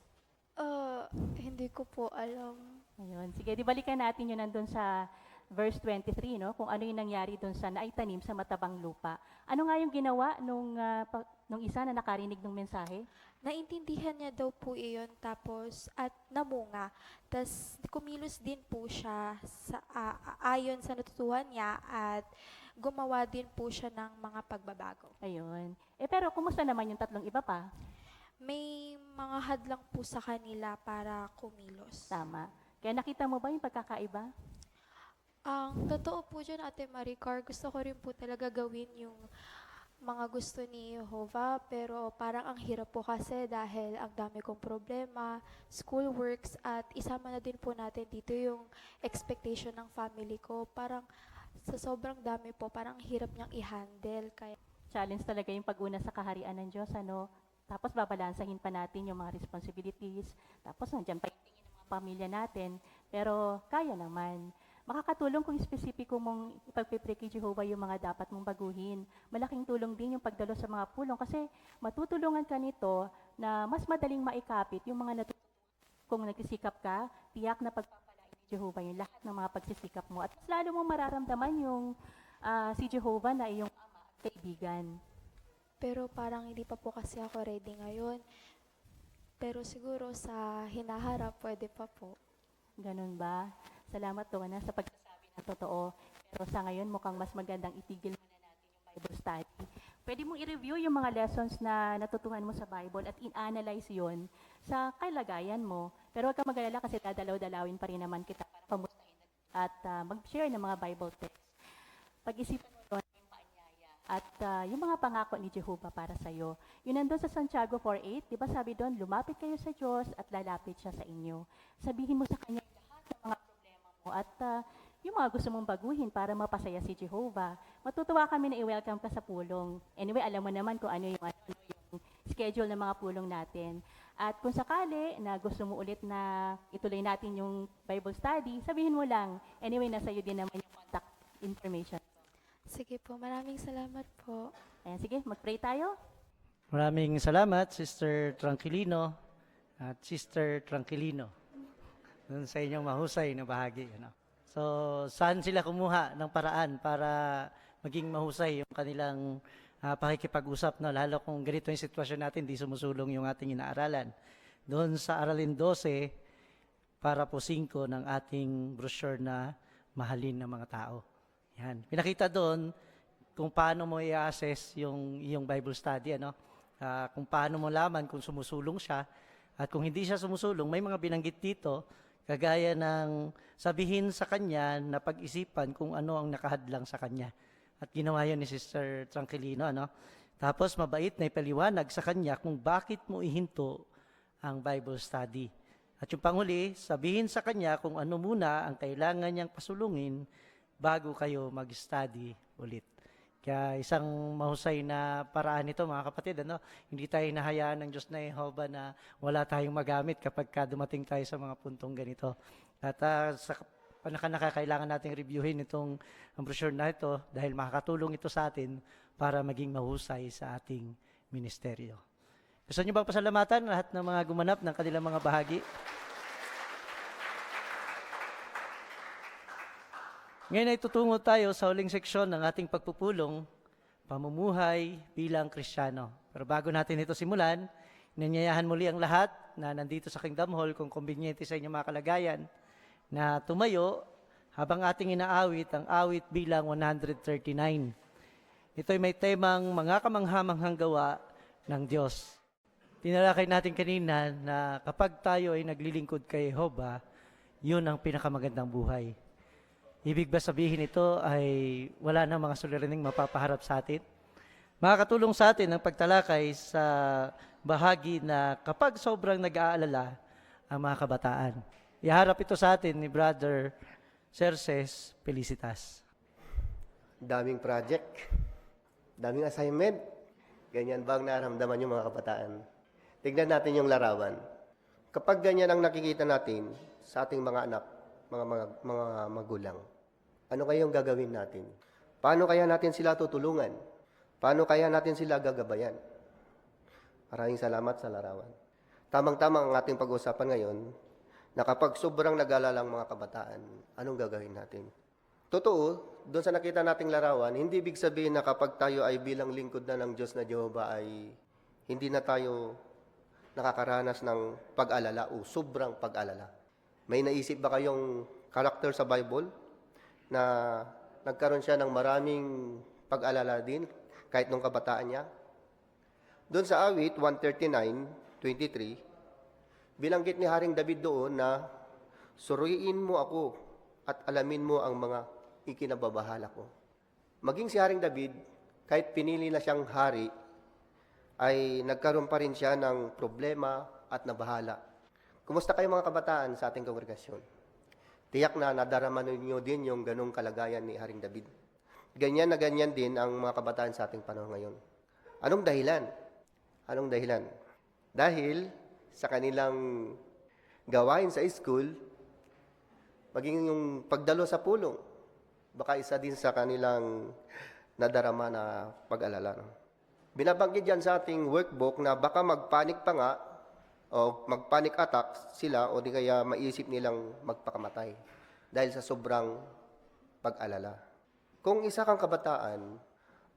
Hindi ko po alam. Ayun. Sige, di balikan natin yun nandun sa verse 23, kung ano yung nangyari doon sa naitanim sa matabang lupa. Ano nga yung ginawa nung isa na nakarinig ng mensahe? Naintindihan niya daw po iyon tapos at namunga. Tapos kumilos din po siya ayon sa natutuhan niya at gumawa din po siya ng mga pagbabago. Ayun. Pero kumusta naman yung tatlong iba pa? May mga hadlang po sa kanila para kumilos. Tama. Kaya nakita mo ba yung pagkakaiba? Ang totoo po dyan, Ate Maricar, gusto ko rin po talaga gawin yung mga gusto ni Jehovah, pero parang ang hirap po kasi dahil ang dami kong problema, school works, at isama na din po natin dito yung expectation ng family ko. Parang sa sobrang dami po, parang hirap niyang i-handle. Kaya Challenge talaga yung pag-una sa kaharian ng Diyos, ano? Tapos babalansahin pa natin yung mga responsibilities. Tapos nandiyan pa yung tingin ng mga pamilya natin. Pero kaya naman. Makakatulong kung espesipiko mong ipagpipray kay Jehovah yung mga dapat mong baguhin. Malaking tulong din yung pagdalo sa mga pulong kasi matutulungan ka nito na mas madaling maikapit yung mga kung nagsisikap ka, tiyak na pagpapalain ni Jehovah yung lahat ng mga pagsisikap mo. At mas lalo mo mararamdaman yung si Jehovah na iyong ama at kaibigan. pero parang hindi pa po kasi ako ready ngayon. Pero siguro sa hinaharap, pwede pa po. Ganun ba? Salamat, Donna, sa pagsasabi ng totoo. Pero sa ngayon, mukhang mas magandang itigil muna natin yung Bible study. Pwede mong i-review yung mga lessons na natutuhan mo sa Bible at in-analyze yon sa kalagayan mo. Pero huwag ka mag-alala kasi dadalaw-dalawin pa rin naman kita para pamustahin at mag-share ng mga Bible text. Pag-isipan mo doon yung paanyaya at yung mga pangako ni Jehovah para sa iyo. Yun nandun sa Santiago 4:8, di ba sabi doon, lumapit kayo sa Diyos at lalapit siya sa inyo. Sabihin mo sa Kanya lahat ng mga problema mo at yung mga gusto mong baguhin para mapasaya si Jehovah. Matutuwa kami na i-welcome ka sa pulong. Anyway, alam mo naman kung ano yung schedule ng mga pulong natin. At kung sakali na gusto mo ulit na ituloy natin yung Bible study, sabihin mo lang. Anyway, nasa iyo din naman yung contact information. Sige po, maraming salamat po. Ayan, sige, mag-pray tayo. Maraming salamat, Sister Tranquilino at Sister Tranquilino. Doon sa inyong mahusay na bahagi. Ano? So, saan sila kumuha ng paraan para maging mahusay yung kanilang pakikipag-usap, no? Lalo kung ganito yung sitwasyon natin, di sumusulong yung ating inaaralan. Doon sa Aralin 12, para po 5 ng ating brochure na mahalin ng mga tao. Yan. Pinakita doon kung paano mo i-assess yung Bible study, ano? Kung paano mo laman kung sumusulong siya at kung hindi siya sumusulong, may mga binanggit dito kagaya ng sabihin sa kanya na pag-isipan kung ano ang nakahadlang sa kanya. At ginawa yun ni Sister Tranquilino, ano? Tapos mabait na ipaliwanag sa kanya kung bakit mo ihinto ang Bible study. At yung panghuli, sabihin sa kanya kung ano muna ang kailangan niyang pasulungin bago kayo mag-study ulit. Kaya isang mahusay na paraan ito, mga kapatid, ano? Hindi tayo nahayaan ng Diyos na Jehovah na wala tayong magamit kapag dumating tayo sa mga puntong ganito. At sa kailangan nating reviewin itong brochure na ito dahil makakatulong ito sa atin para maging mahusay sa ating ministeryo. Gusto niyo ba pasalamatan lahat ng mga gumanap ng kanilang mga bahagi? Ngayon ay tutungo tayo sa huling seksyon ng ating pagpupulong, pamumuhay bilang Kristiyano. Pero bago natin ito simulan, nanyayahan muli ang lahat na nandito sa Kingdom Hall kung kumbinyente sa inyong mga kalagayan na tumayo habang ating inaawit ang awit bilang 139. Ito ay may temang mga kamanghamanghang gawa ng Diyos. Tinalakay natin kanina na kapag tayo ay naglilingkod kay Jehovah, yun ang pinakamagandang buhay. Ibig ba sabihin ito ay wala nang mga suliraning mapapaharap sa atin? Makakatulong sa atin ang pagtalakay sa bahagi na kapag sobrang nag-aalala ang mga kabataan. Iharap ito sa atin ni Brother Cerces Felicitas. Daming project, daming assignment. Ganyan ba ang nararamdaman yung mga kabataan? Tignan natin yung larawan. Kapag ganyan ang nakikita natin sa ating mga anak, mga magulang, ano kayong gagawin natin? Paano kaya natin sila tutulungan? Paano kaya natin sila gagabayan? Maraming salamat sa larawan. Tamang-tama ang ating pag-usapan ngayon na kapag sobrang nag-alala ang mga kabataan, anong gagawin natin? Totoo, doon sa nakita nating larawan, hindi ibig sabihin na kapag tayo ay bilang lingkod na ng Diyos na Jehovah ay hindi na tayo nakakaranas ng pag-alala o sobrang pag-alala. May naisip ba kayong karakter sa Bible na nagkaroon siya ng maraming pag-alala din kahit nung kabataan niya? Doon sa awit 139:23, bilanggit ni Haring David doon na suriin mo ako at alamin mo ang mga ikinababahala ko. Maging si Haring David, kahit pinili na siyang hari, ay nagkaroon pa rin siya ng problema at nabahala. Kumusta kayo mga kabataan sa ating kongregasyon? Tiyak na nadarama ninyo din yung ganong kalagayan ni Haring David. Ganyan na ganyan din ang mga kabataan sa ating panahon ngayon. Anong dahilan? Anong dahilan? Dahil sa kanilang gawain sa school, maging yung pagdalo sa pulong, baka isa din sa kanilang nadarama na pag-alala. No? Binabanggit yan sa ating workbook na baka magpanik pa nga o magpanic attack sila o di kaya maisip nilang magpakamatay dahil sa sobrang pag-alala. Kung isa kang kabataan,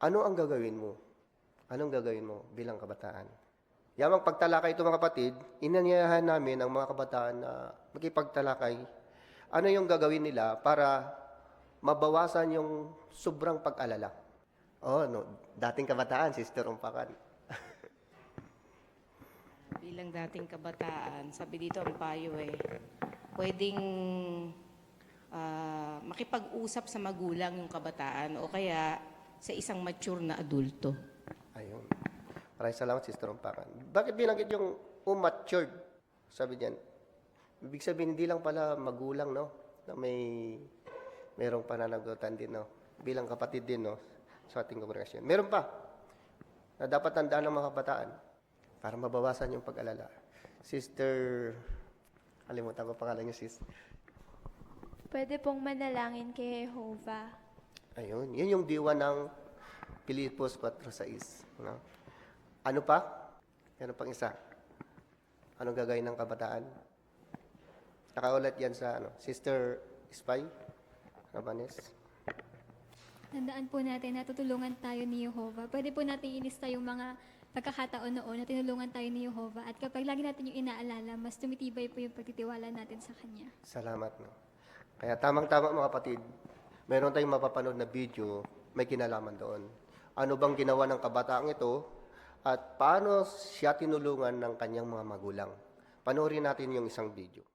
ano ang gagawin mo? Anong gagawin mo bilang kabataan? Yamang pagtalakay ito mga kapatid, inanyayahan namin ang mga kabataan na makipagtalakay. Ano yung gagawin nila para mabawasan yung sobrang pag-alala? Oh, no, dating kabataan, Sister Umpakan. Bilang dating kabataan, sabi dito ang payo pwedeng makipag-usap sa magulang yung kabataan o kaya sa isang mature na adulto. Ayun. Maraming salamat, Sister Umpakan. Bakit binanggit yung matured? Sabi diyan. Ibig sabihin, hindi lang pala magulang, no? Na mayroong pananagutan din, no? Bilang kapatid din, no? Sa ating kongregasyon. Meron pa na dapat tandaan ng mga kabataan para mabawasan yung pag-alala. Sister, kalimutan ko pangalan niyo, sis. Pwede pong manalangin kay Jehovah. Ayun. Yun yung diwa ng Pilipos 4:6. No? Ano pa? Ano pang isa? Anong gagawin ng kabataan? Nakaulat yan sa Sister Spy Rabanes. Tandaan po natin na tutulungan tayo ni Jehovah. Pwede po natin ilista yung mga pagkakataon noon na tinulungan tayo ni Jehovah. At kapag lagi natin yung inaalala, mas tumitibay po yung pagtitiwala natin sa Kanya. Salamat. No? Kaya tamang-tama mga kapatid, meron tayong mapapanood na video, may kinalaman doon. Ano bang ginawa ng kabataang ito at paano siya tinulungan ng kanyang mga magulang. Panoorin natin yung isang video.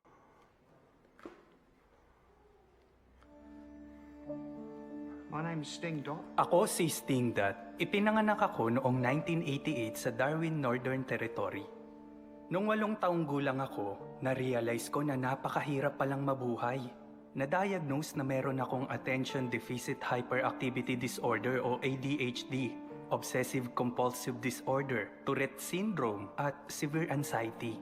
My name is Sting Dot. Ako si Sting Dot. Ipinanganak ako noong 1988 sa Darwin, Northern Territory. Nung 8 taong gulang ako, na-realize ko na napakahirap palang mabuhay. Na-diagnose na meron akong Attention Deficit Hyperactivity Disorder o ADHD, Obsessive Compulsive Disorder, Tourette Syndrome at Severe Anxiety.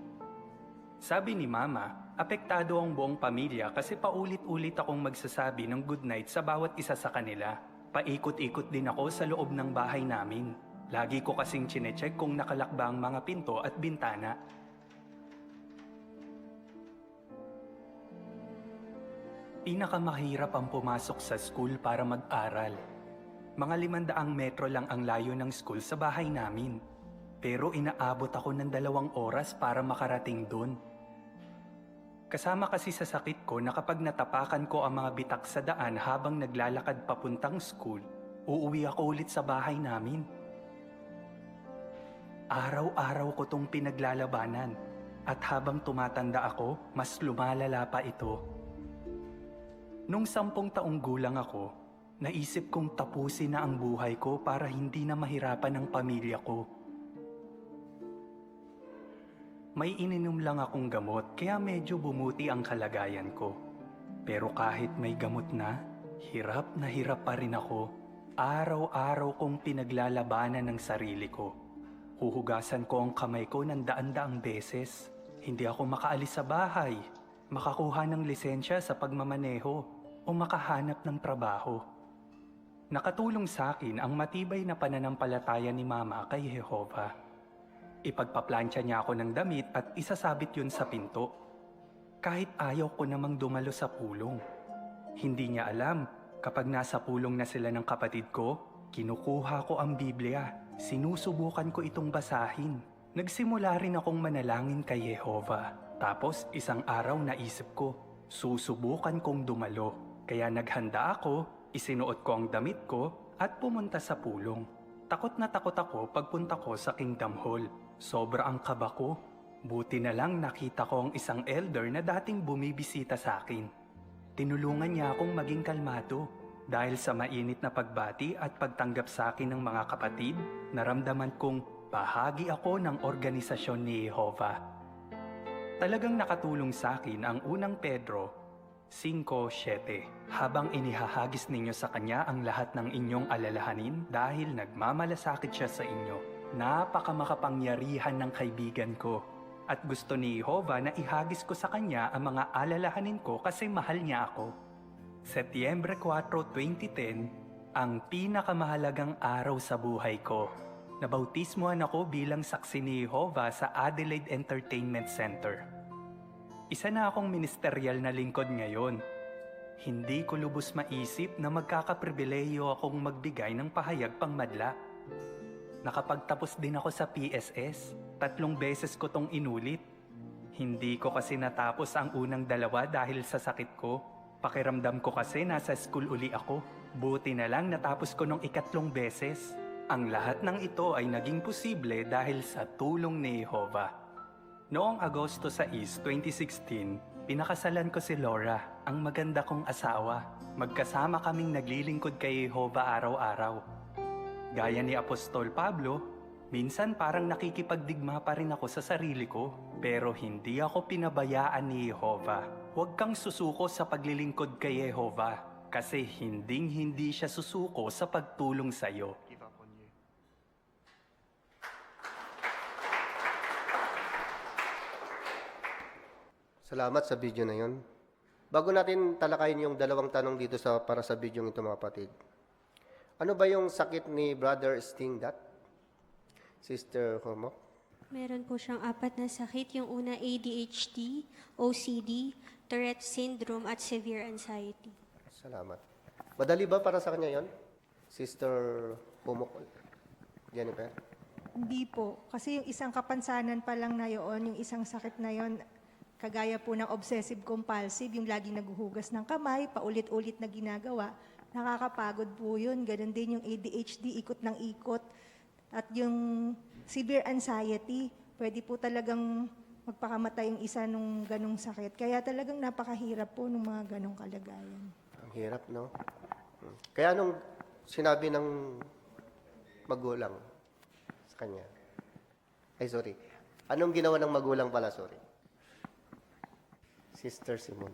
Sabi ni Mama, apektado ang buong pamilya kasi paulit-ulit akong magsasabi ng good night sa bawat isa sa kanila. Paikot-ikot din ako sa loob ng bahay namin. Lagi ko kasing chinecheck kung nakalakba ang mga pinto at bintana. Pinakamahirap ang pumasok sa school para mag-aral. Mga 500 metro lang ang layo ng school sa bahay namin. Pero inaabot ako ng 2 oras para makarating dun. Kasama kasi sa sakit ko na kapag natapakan ko ang mga bitak sa daan habang naglalakad papuntang school, uuwi ako ulit sa bahay namin. Araw-araw ko tong pinaglalabanan at habang tumatanda ako, mas lumalala pa ito. Nung 10 taong gulang ako, naisip kong tapusin na ang buhay ko para hindi na mahirapan ang pamilya ko. May ininom lang akong gamot kaya medyo bumuti ang kalagayan ko. Pero kahit may gamot na hirap pa rin ako. Araw-araw kong pinaglalabanan ng sarili ko. Huhugasan ko ang kamay ko ng daan-daang beses. Hindi ako makaalis sa bahay, makakuha ng lisensya sa pagmamaneho, o makahanap ng trabaho. Nakatulong sa akin ang matibay na pananampalataya ni Mama kay Jehovah. Ipagpaplansya niya ako ng damit at isasabit yun sa pinto. Kahit ayaw ko namang dumalo sa pulong. Hindi niya alam, kapag nasa pulong na sila ng kapatid ko, kinukuha ko ang Biblia. Sinusubukan ko itong basahin. Nagsimula rin akong manalangin kay Jehovah. Tapos isang araw naisip ko, susubukan kong dumalo. Kaya naghanda ako, isinuot ko ang damit ko at pumunta sa pulong. Takot na takot ako pagpunta ko sa Kingdom Hall. Sobra ang kaba ko. Buti na lang nakita ko ang isang elder na dating bumibisita sa akin. Tinulungan niya akong maging kalmado. Dahil sa mainit na pagbati at pagtanggap sa akin ng mga kapatid, naramdaman kong bahagi ako ng organisasyon ni Jehovah. Talagang nakatulong sa akin ang unang Pedro 5:7. Habang inihahagis ninyo sa kanya ang lahat ng inyong alalahanin dahil nagmamalasakit siya sa inyo. Napakamakapangyarihan ng kaibigan ko. At gusto ni Jehovah na ihagis ko sa kanya ang mga alalahanin ko kasi mahal niya ako. Setyembre 4, 2010, ang pinakamahalagang araw sa buhay ko. Nabautismuhan ako bilang saksi ni Jehovah sa Adelaide Entertainment Center. Isa na akong ministerial na lingkod ngayon. Hindi ko lubos maisip na magkakapribileyo akong magbigay ng pahayag pangmadla. Nakapagtapos din ako sa PSS. 3 beses ko tong inulit. Hindi ko kasi natapos ang unang 2 dahil sa sakit ko. Pakiramdam ko kasi nasa school uli ako. Buti na lang natapos ko nung 3 beses. Ang lahat ng ito ay naging posible dahil sa tulong ni Jehovah. Noong Agosto 6, 2016, pinakasalan ko si Laura, ang maganda kong asawa. Magkasama kaming naglilingkod kay Jehovah araw-araw. Gaya ni Apostol Pablo, minsan parang nakikipagdigma pa rin ako sa sarili ko, pero hindi ako pinabayaan ni Jehovah. Huwag kang susuko sa paglilingkod kay Jehovah kasi hinding-hindi siya susuko sa pagtulong sa iyo. Salamat sa video na yon. Bago natin talakayin yung 2 tanong dito para sa video ito mga kapatid. Ano ba yung sakit ni Brother Sting Dat? Sister Homok? Meron po siyang 4 na sakit. Yung una, ADHD, OCD, Tourette Syndrome, at severe anxiety. Salamat. Madali ba para sa kanya yon? Sister Homok? Jennifer? Hindi po. Kasi yung isang kapansanan pa lang na yon, yung isang sakit na yon, kagaya po ng obsessive-compulsive, yung laging naghuhugas ng kamay, paulit-ulit na ginagawa, nakakapagod po yun. Ganon din yung ADHD, ikot ng ikot. At yung severe anxiety, pwede po talagang magpakamatay yung isa nung ganong sakit. Kaya talagang napakahirap po nung mga ganong kalagayan. Ang hirap, no? Kaya anong sinabi ng magulang sa kanya? Ay, sorry. Anong ginawa ng magulang pala, sorry? Sister Simon.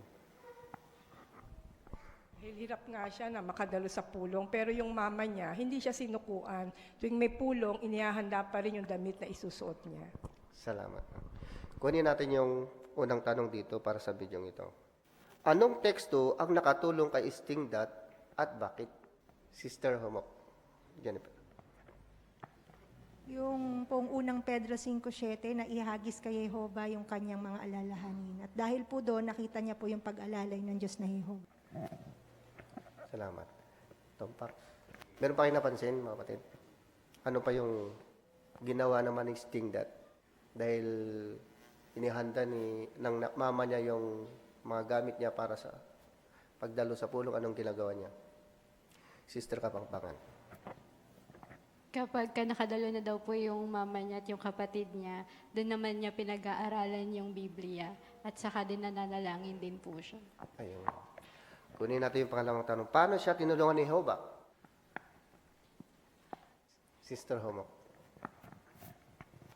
Hirap nga siya na makadalo sa pulong, pero yung mama niya, hindi siya sinukuan. Tuwing may pulong, inihahanda pa rin yung damit na isusuot niya. Salamat. Kunin natin yung unang tanong dito para sa video ito. Anong teksto ang nakatulong kay Sting Dat at bakit? Sister Homok. Jennifer. Yung pong unang Pedro 5:7 na ihagis kay Jehovah yung kanyang mga alalahanin. At dahil po doon, nakita niya po yung pag-alalay ng Diyos na Jehovah. Salamat. Tumpak. Meron pa kayo napansin, mga kapatid? Ano pa yung ginawa naman ni Sting Dat? Dahil inihanda ng mama niya yung mga gamit niya para sa pagdalo sa pulong, anong ginagawa niya? Sister Kapangpangan. Kapag nakadalo na daw po yung mama niya at yung kapatid niya, doon naman niya pinag-aaralan yung Biblia at saka din nananalangin din po siya. Ayun. Kunin natin yung pangalawang tanong. Paano siya tinulungan ni Jehovah? Sister Homok.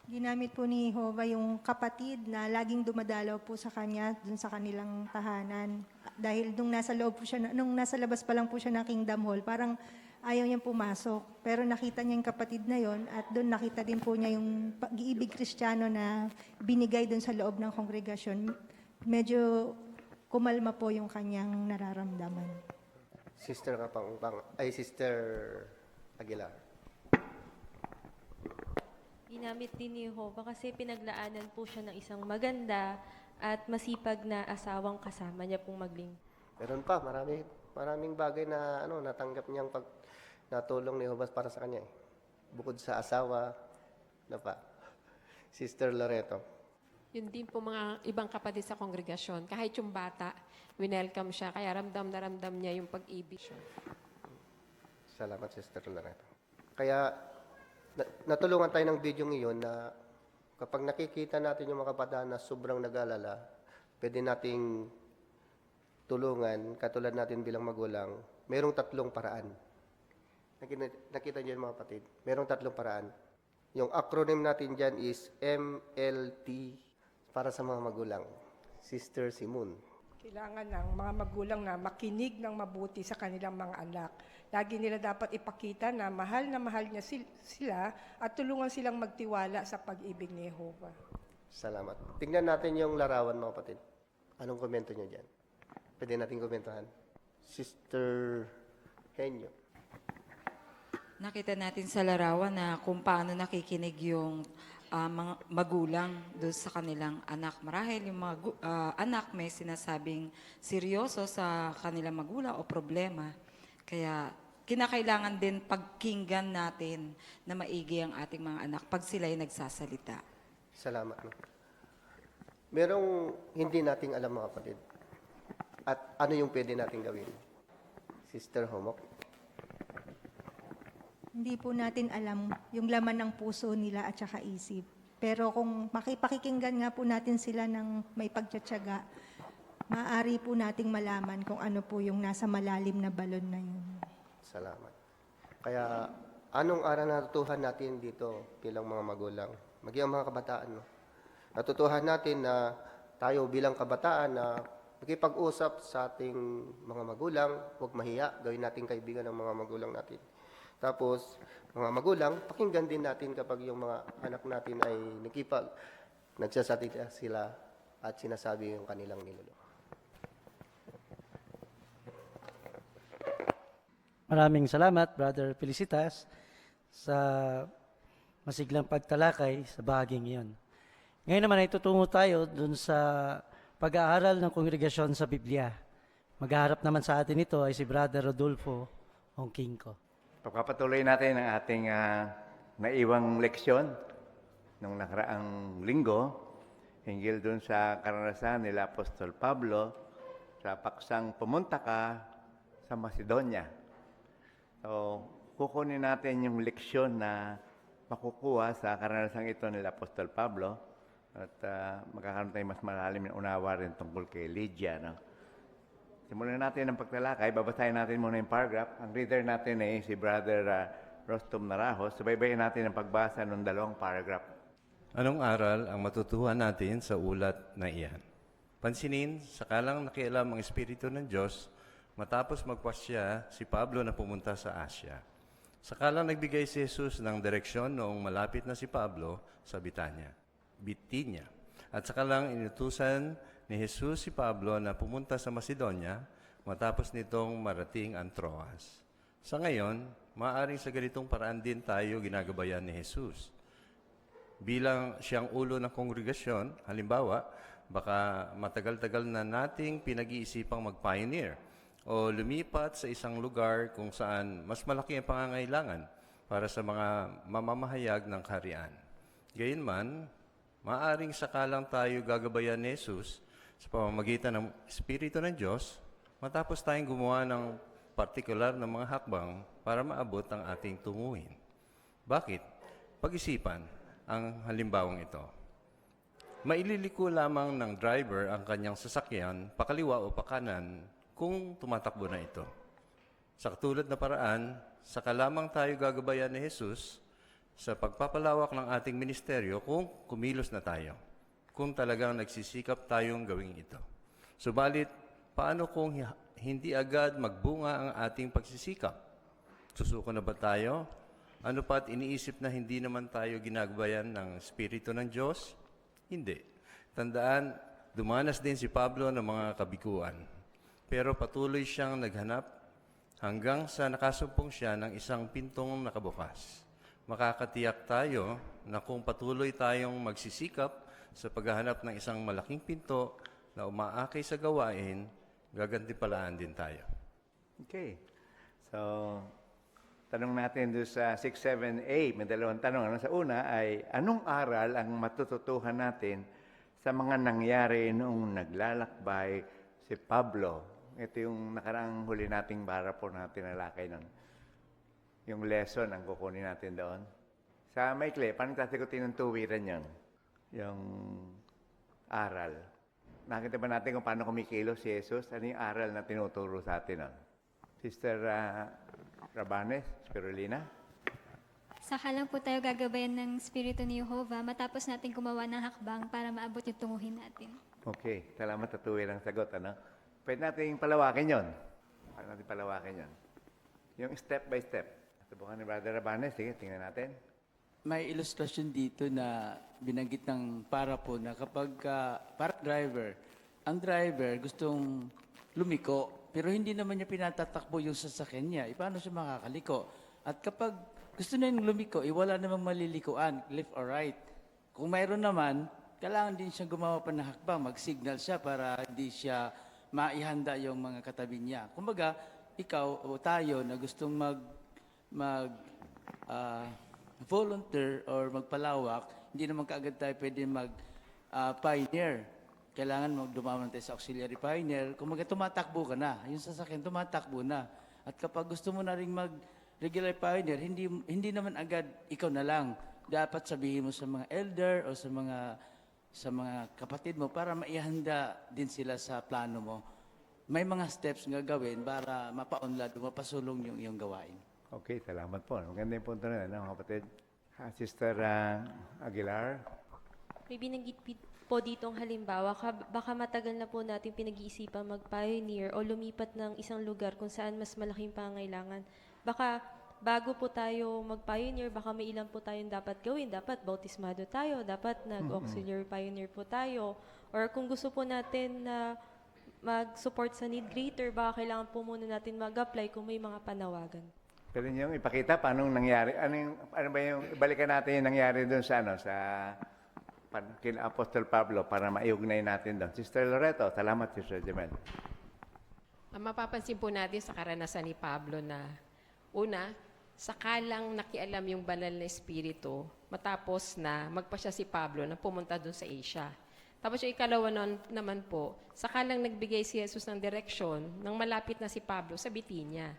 Ginamit po ni Jehovah yung kapatid na laging dumadalaw po sa kanya dun sa kanilang tahanan. Dahil nung nasa loob po siya, nung nasa labas pa lang po siya ng Kingdom Hall, parang ayaw niyang pumasok. Pero nakita niya yung kapatid na yon at doon nakita din po niya yung pag-iibig Kristiyano na binigay doon sa loob ng kongregasyon. Medyo kumalma po yung kanyang nararamdaman. Sister Sister Aguilar. Ginamit din ni Jehovah kasi pinaglaanan po siya ng isang maganda at masipag na asawang kasama niya pong maglingkod. Meron pa, maraming bagay na natanggap niyang natulong ni Jehovah para sa kanya. Bukod sa asawa, pa. Sister Loreto. Yun din po mga ibang kapatid sa kongregasyon. Kahit yung bata, winelcome siya. Kaya ramdam na ramdam niya yung pag-ibig siya. Salamat, Sister Loreto. Kaya, natulungan tayo ng video ngayon na kapag nakikita natin yung mga kabataan na sobrang nag-alala, pwede nating tulungan, katulad natin bilang magulang, merong tatlong paraan. Nakita niyo mga kapatid, merong tatlong paraan. Yung acronym natin dyan is MLT para sa mga magulang. Sister Simon. Kailangan ng mga magulang na makinig ng mabuti sa kanilang mga anak. Lagi nila dapat ipakita na mahal niya sila at tulungan silang magtiwala sa pag-ibig ni Jehovah. Salamat. Tingnan natin yung larawan mga kapatid. Anong komento niyo dyan? Pwede natin komentohan. Sister Henyo. Nakita natin sa larawan na kung paano nakikinig yung mga magulang doon sa kanilang anak. Marahil yung mga anak may sinasabing seryoso sa kanilang magulang o problema. Kaya kinakailangan din pagkinggan natin na maigi ang ating mga anak pag sila'y nagsasalita. Salamat. No? Merong hindi nating alam mga kapatid. At ano yung pwede nating gawin? Sister Homok. Hindi po natin alam yung laman ng puso nila at saka isip. Pero kung makipakikinggan nga po natin sila ng may pagtsatsaga, maaari po nating malaman kung ano po yung nasa malalim na balon na yun. Salamat. Kaya anong aral na natutuhan natin dito bilang mga magulang? Maging mga kabataan. No? Natutuhan natin na tayo bilang kabataan na makipag-usap sa ating mga magulang, huwag mahiya, gawin natin kaibigan ng mga magulang natin. Tapos, mga magulang, pakinggan din natin kapag yung mga anak natin ay nagsasalita sila at sinasabi yung kanilang nilulo. Maraming salamat, Brother Felicitas, sa masiglang pagtalakay sa bahaging iyon. Ngayon naman ay tutungo tayo dun sa pag-aaral ng kongregasyon sa Biblia. Maghaharap naman sa atin ito ay si Brother Rodolfo Ongkingko. Pagpapatuloy natin ang ating naiwang leksyon nung nakaraang linggo hinggil dun sa karanasan nila Apostol Pablo sa paksang pumunta ka sa Macedonia. So, kukunin natin yung leksyon na makukuha sa karanasan ito nila Apostol Pablo at magkakaroon tayo mas malalim na unawa rin tungkol kay Lydia. No? Simulan natin ang pagtalakay. Babasahin natin muna yung paragraph. Ang reader natin ay si Brother Rostom Narajos. Subaybayin natin ang pagbasa ng dalawang paragraph. Anong aral ang matutuhan natin sa ulat na iyan? Pansinin, sakalang nakialam ang Espiritu ng Diyos, matapos magpasya si Pablo na pumunta sa Asya. Sakalang nagbigay si Jesus ng direksyon noong malapit na si Pablo sa Bitinya. At sakalang inutusan ni Jesus si Pablo na pumunta sa Macedonia matapos nitong marating ang Troas. Sa ngayon, maaaring sa ganitong paraan din tayo ginagabayan ni Jesus. Bilang siyang ulo ng kongregasyon, halimbawa, baka matagal-tagal na nating pinag-iisipang mag-pioneer o lumipat sa isang lugar kung saan mas malaki ang pangangailangan para sa mga mamamahayag ng kaharian. Gayunman, maaaring sakalang tayo gagabayan ni Jesus sa pamamagitan ng Espiritu ng Diyos, matapos tayong gumawa ng partikular na mga hakbang para maabot ang ating tunguhin. Bakit? Pag-isipan ang halimbawang ito. Maililiko lamang ng driver ang kanyang sasakyan pakaliwa o pakanan kung tumatakbo na ito. Sa katulad na paraan, saka lamang tayo gagabayan ni Jesus sa pagpapalawak ng ating ministeryo kung kumilos na tayo, kung talagang nagsisikap tayong gawin ito. Subalit, paano kung hindi agad magbunga ang ating pagsisikap? Susuko na ba tayo? Ano pa't iniisip na hindi naman tayo ginagabayan ng Espiritu ng Diyos? Hindi. Tandaan, dumanas din si Pablo ng mga kabiguan. Pero patuloy siyang naghanap hanggang sa nakasumpong siya ng isang pintong nakabukas. Makakatiyak tayo na kung patuloy tayong magsisikap sa paghahanap ng isang malaking pinto na umaakay sa gawain, gagantipalaan din tayo. Okay. So, tanong natin doon sa 6, 7, 8. May dalawang tanong. Sa una ay, anong aral ang matututuhan natin sa mga nangyari noong naglalakbay si Pablo? Ito yung nakaraang huli nating bara po na tinalakay nun. Yung lesson ang kukunin natin doon. Sa maikli, paano tatikutin ng tuwiran yun? Yung aral. Nakita ba natin kung paano kumikilos si Jesus? Ano yung aral na tinuturo sa atin nun? Sister Rabanes, Spirulina. Saka lang po tayo gagabayan ng Espiritu ni Jehovah matapos natin gumawa ng hakbang para maabot yung tunguhin natin. Okay, salamat at tuwir ang sagot. Ano? Pwede natin palawakin yon. Pwede natin palawakin yon. Yung step by step. Subukan ni Brother Rabanes. Sige, tingnan natin. May ilustrasyon dito na binanggit ng para po na kapag para driver, ang driver gustong lumiko, pero hindi naman niya pinatatakbo yung sasakyan niya. Paano siya makakaliko? At kapag gusto na yung lumiko, wala namang malilikuan, left or right. Kung mayroon naman, kailangan din siya gumawa pa ng hakbang, mag-signal siya para hindi siya maihanda yung mga katabi niya. Kumbaga, ikaw o tayo na gustong volunteer or magpalawak, hindi naman kaagad tayo pwede mag-pioneer. Kailangan dumaman tayo sa auxiliary pioneer. Kumbaga, tumatakbo ka na. Yung sasakyan, tumatakbo na. At kapag gusto mo na rin regular pioneer, hindi naman agad ikaw na lang. Dapat sabihin mo sa mga elder o sa mga kapatid mo para maihanda din sila sa plano mo. May mga steps nga gawin para mapaunlad o mapasulong yung iyong gawain. Okay, salamat po. Maganda yung punto na yun, mga kapatid. Sister Aguilar. May binanggit po ditong halimbawa, baka matagal na po natin pinag-iisipan mag-pioneer o lumipat ng isang lugar kung saan mas malaking pangailangan. Baka bago po tayo mag-pioneer, baka may ilan po tayong dapat gawin. Dapat bautismado tayo, dapat nag-auxiliary pioneer po tayo. Or kung gusto po natin na mag-support sa need greater, baka kailangan po muna natin mag-apply kung may mga panawagan. Pwede niyo ipakita paano nangyari. Ano ba yung, ibalikan natin yung nangyari doon sa kina Apostol Pablo para maiugnay natin doon. Sister Loreto, salamat, Sister Jamel. Mapapansin po natin sa karanasan ni Pablo na una, sakalang nakialam yung banal na espiritu matapos na magpa siya si Pablo na pumunta doon sa Asia. Tapos yung ikalawa naman po, sakalang nagbigay si Jesus ng direksyon nang malapit na si Pablo sa Bitinia.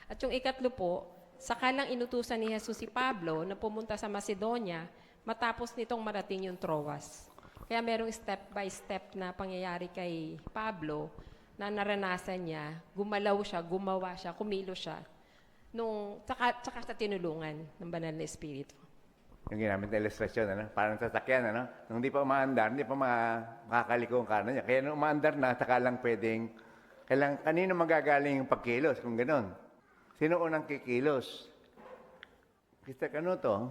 At yung ikatlo po, sakalang inutusan ni Jesus si Pablo na pumunta sa Macedonia matapos nitong marating yung Troas. Kaya merong step by step na pangyayari kay Pablo na naranasan niya, gumalaw siya, gumawa siya, kumilo siya, tsaka sa tinulungan ng banal na espiritu. Yung ginamit na ilustrasyon, parang sasakyan, nung di pa umaandar, hindi pa makakaliko ang kanan niya. Kaya nung umaandar na, saka lang pwedeng, kanino magagaling yung pagkilos, kung gano'n? Sino unang kikilos? Sister Canuto?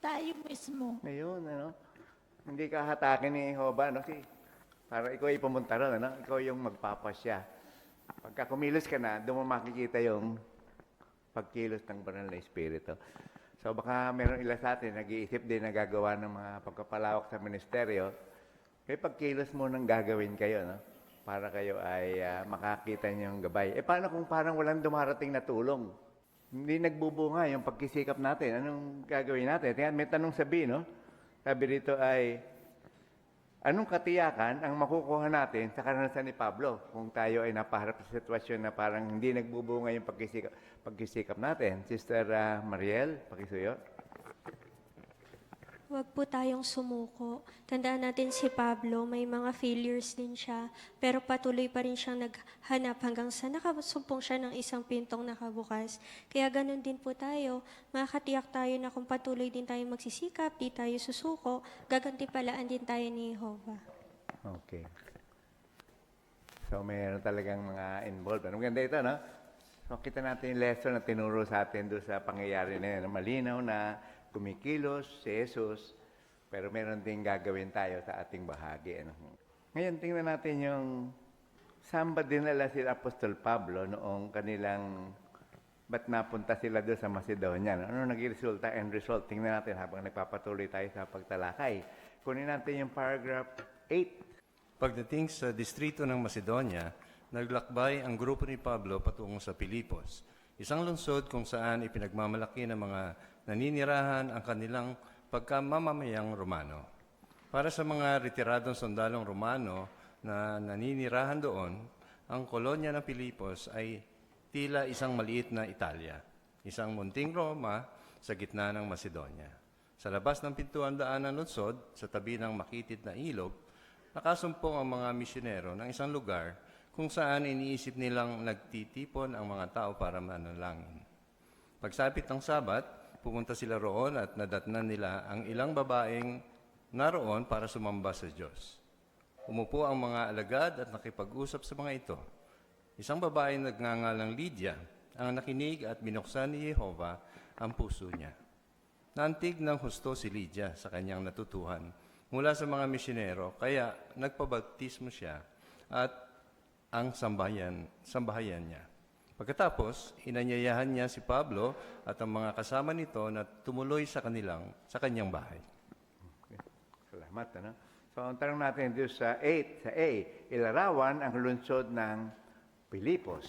Tayo mismo. Ngayon, hindi ka hatakin ni Jehovah, para ikaw ay pumunta ron, ikaw yung magpapasya. Pagka kumilos ka na, doon mo makikita yung pagkilos ng banal na espiritu. So baka meron ilan sa atin, nag-iisip din na gagawa ng mga pagkapalawak sa ministeryo, may pagkilos mo nang gagawin kayo, para kayo ay makakita niyong gabay. Paano kung parang walang dumarating na tulong? Hindi nagbubunga yung pagkisikap natin. Anong gagawin natin? May tanong sabi, Sabi dito ay, anong katiyakan ang makukuha natin sa karanasan ni Pablo kung tayo ay napaharap sa sitwasyon na parang hindi nagbubunga yung pagkisikap natin? Sister Mariel, pakisuyo. Huwag po tayong sumuko. Tandaan natin si Pablo, may mga failures din siya, pero patuloy pa rin siyang naghanap hanggang sa nakasumpong siya ng isang pintong nakabukas. Kaya ganun din po tayo. Makakatiyak tayo na kung patuloy din tayo magsisikap, di tayo susuko, gagantipalaan din tayo ni Jehovah. Okay. So, mayroon talagang mga involved. Ang ganda ito, So, kita natin yung lesson na tinuro sa atin doon sa pangyayari na yun. Malinaw na kumikilos si Jesus, pero meron din gagawin tayo sa ating bahagi. Ngayon, tingnan natin yung saan ba dinala si Apostol Pablo noong kanilang, ba't napunta sila doon sa Macedonia? Ano naging resulta and result? Tingnan natin habang nagpapatuloy tayo sa pagtalakay. Kunin natin yung paragraph 8. Pagdating sa distrito ng Macedonia, naglakbay ang grupo ni Pablo patungo sa Pilipos, isang lungsod kung saan ipinagmamalaki ng mga naninirahan ang kanilang pagkamamamayang Romano. Para sa mga retiradong sundalong Romano na naninirahan doon, ang kolonya ng Pilipos ay tila isang maliit na Italia, isang munting Roma sa gitna ng Macedonia. Sa labas ng pintuan daan ng lungsod, sa tabi ng makitid na ilog, nakasumpong ang mga misyonero ng isang lugar kung saan iniisip nilang nagtitipon ang mga tao para manalangin. Pagsapit ng Sabat, pumunta sila roon at nadatnan nila ang ilang babaeng naroon para sumamba sa Diyos. Umupo ang mga alagad at nakipag-usap sa mga ito. Isang babae nagngangalang Lydia ang nakinig at binuksan ni Jehovah ang puso niya. Naantig ng husto si Lydia sa kanyang natutuhan mula sa mga misyonero, kaya nagpabaptismo siya at ang sambahayan niya. Pagkatapos, inanyayahan niya si Pablo at ang mga kasama nito na tumuloy sa kanyang bahay. Okay. Salamat. Ano? So, ang tanong natin dito sa 8, sa A, ilarawan ang lungsod ng Pilipos.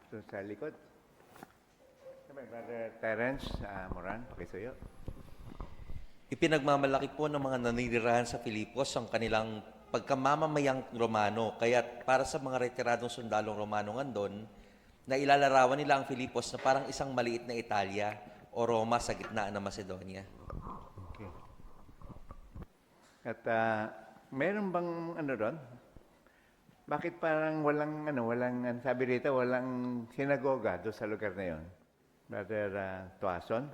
Sa likod. Brother Terence Moran, pakisuyo. Ipinagmamalaki po ng mga naninirahan sa Filipos ang kanilang pagkamamamayang Romano. Kaya para sa mga retiradong sundalong Romano ngandon, na ilalarawan nila ang Filipos na parang isang maliit na Italia o Roma sa gitna ng Macedonia. Okay. At meron bang doon? Bakit parang walang sabi rito, walang sinagoga doon sa lugar na yon? Brother Tuason?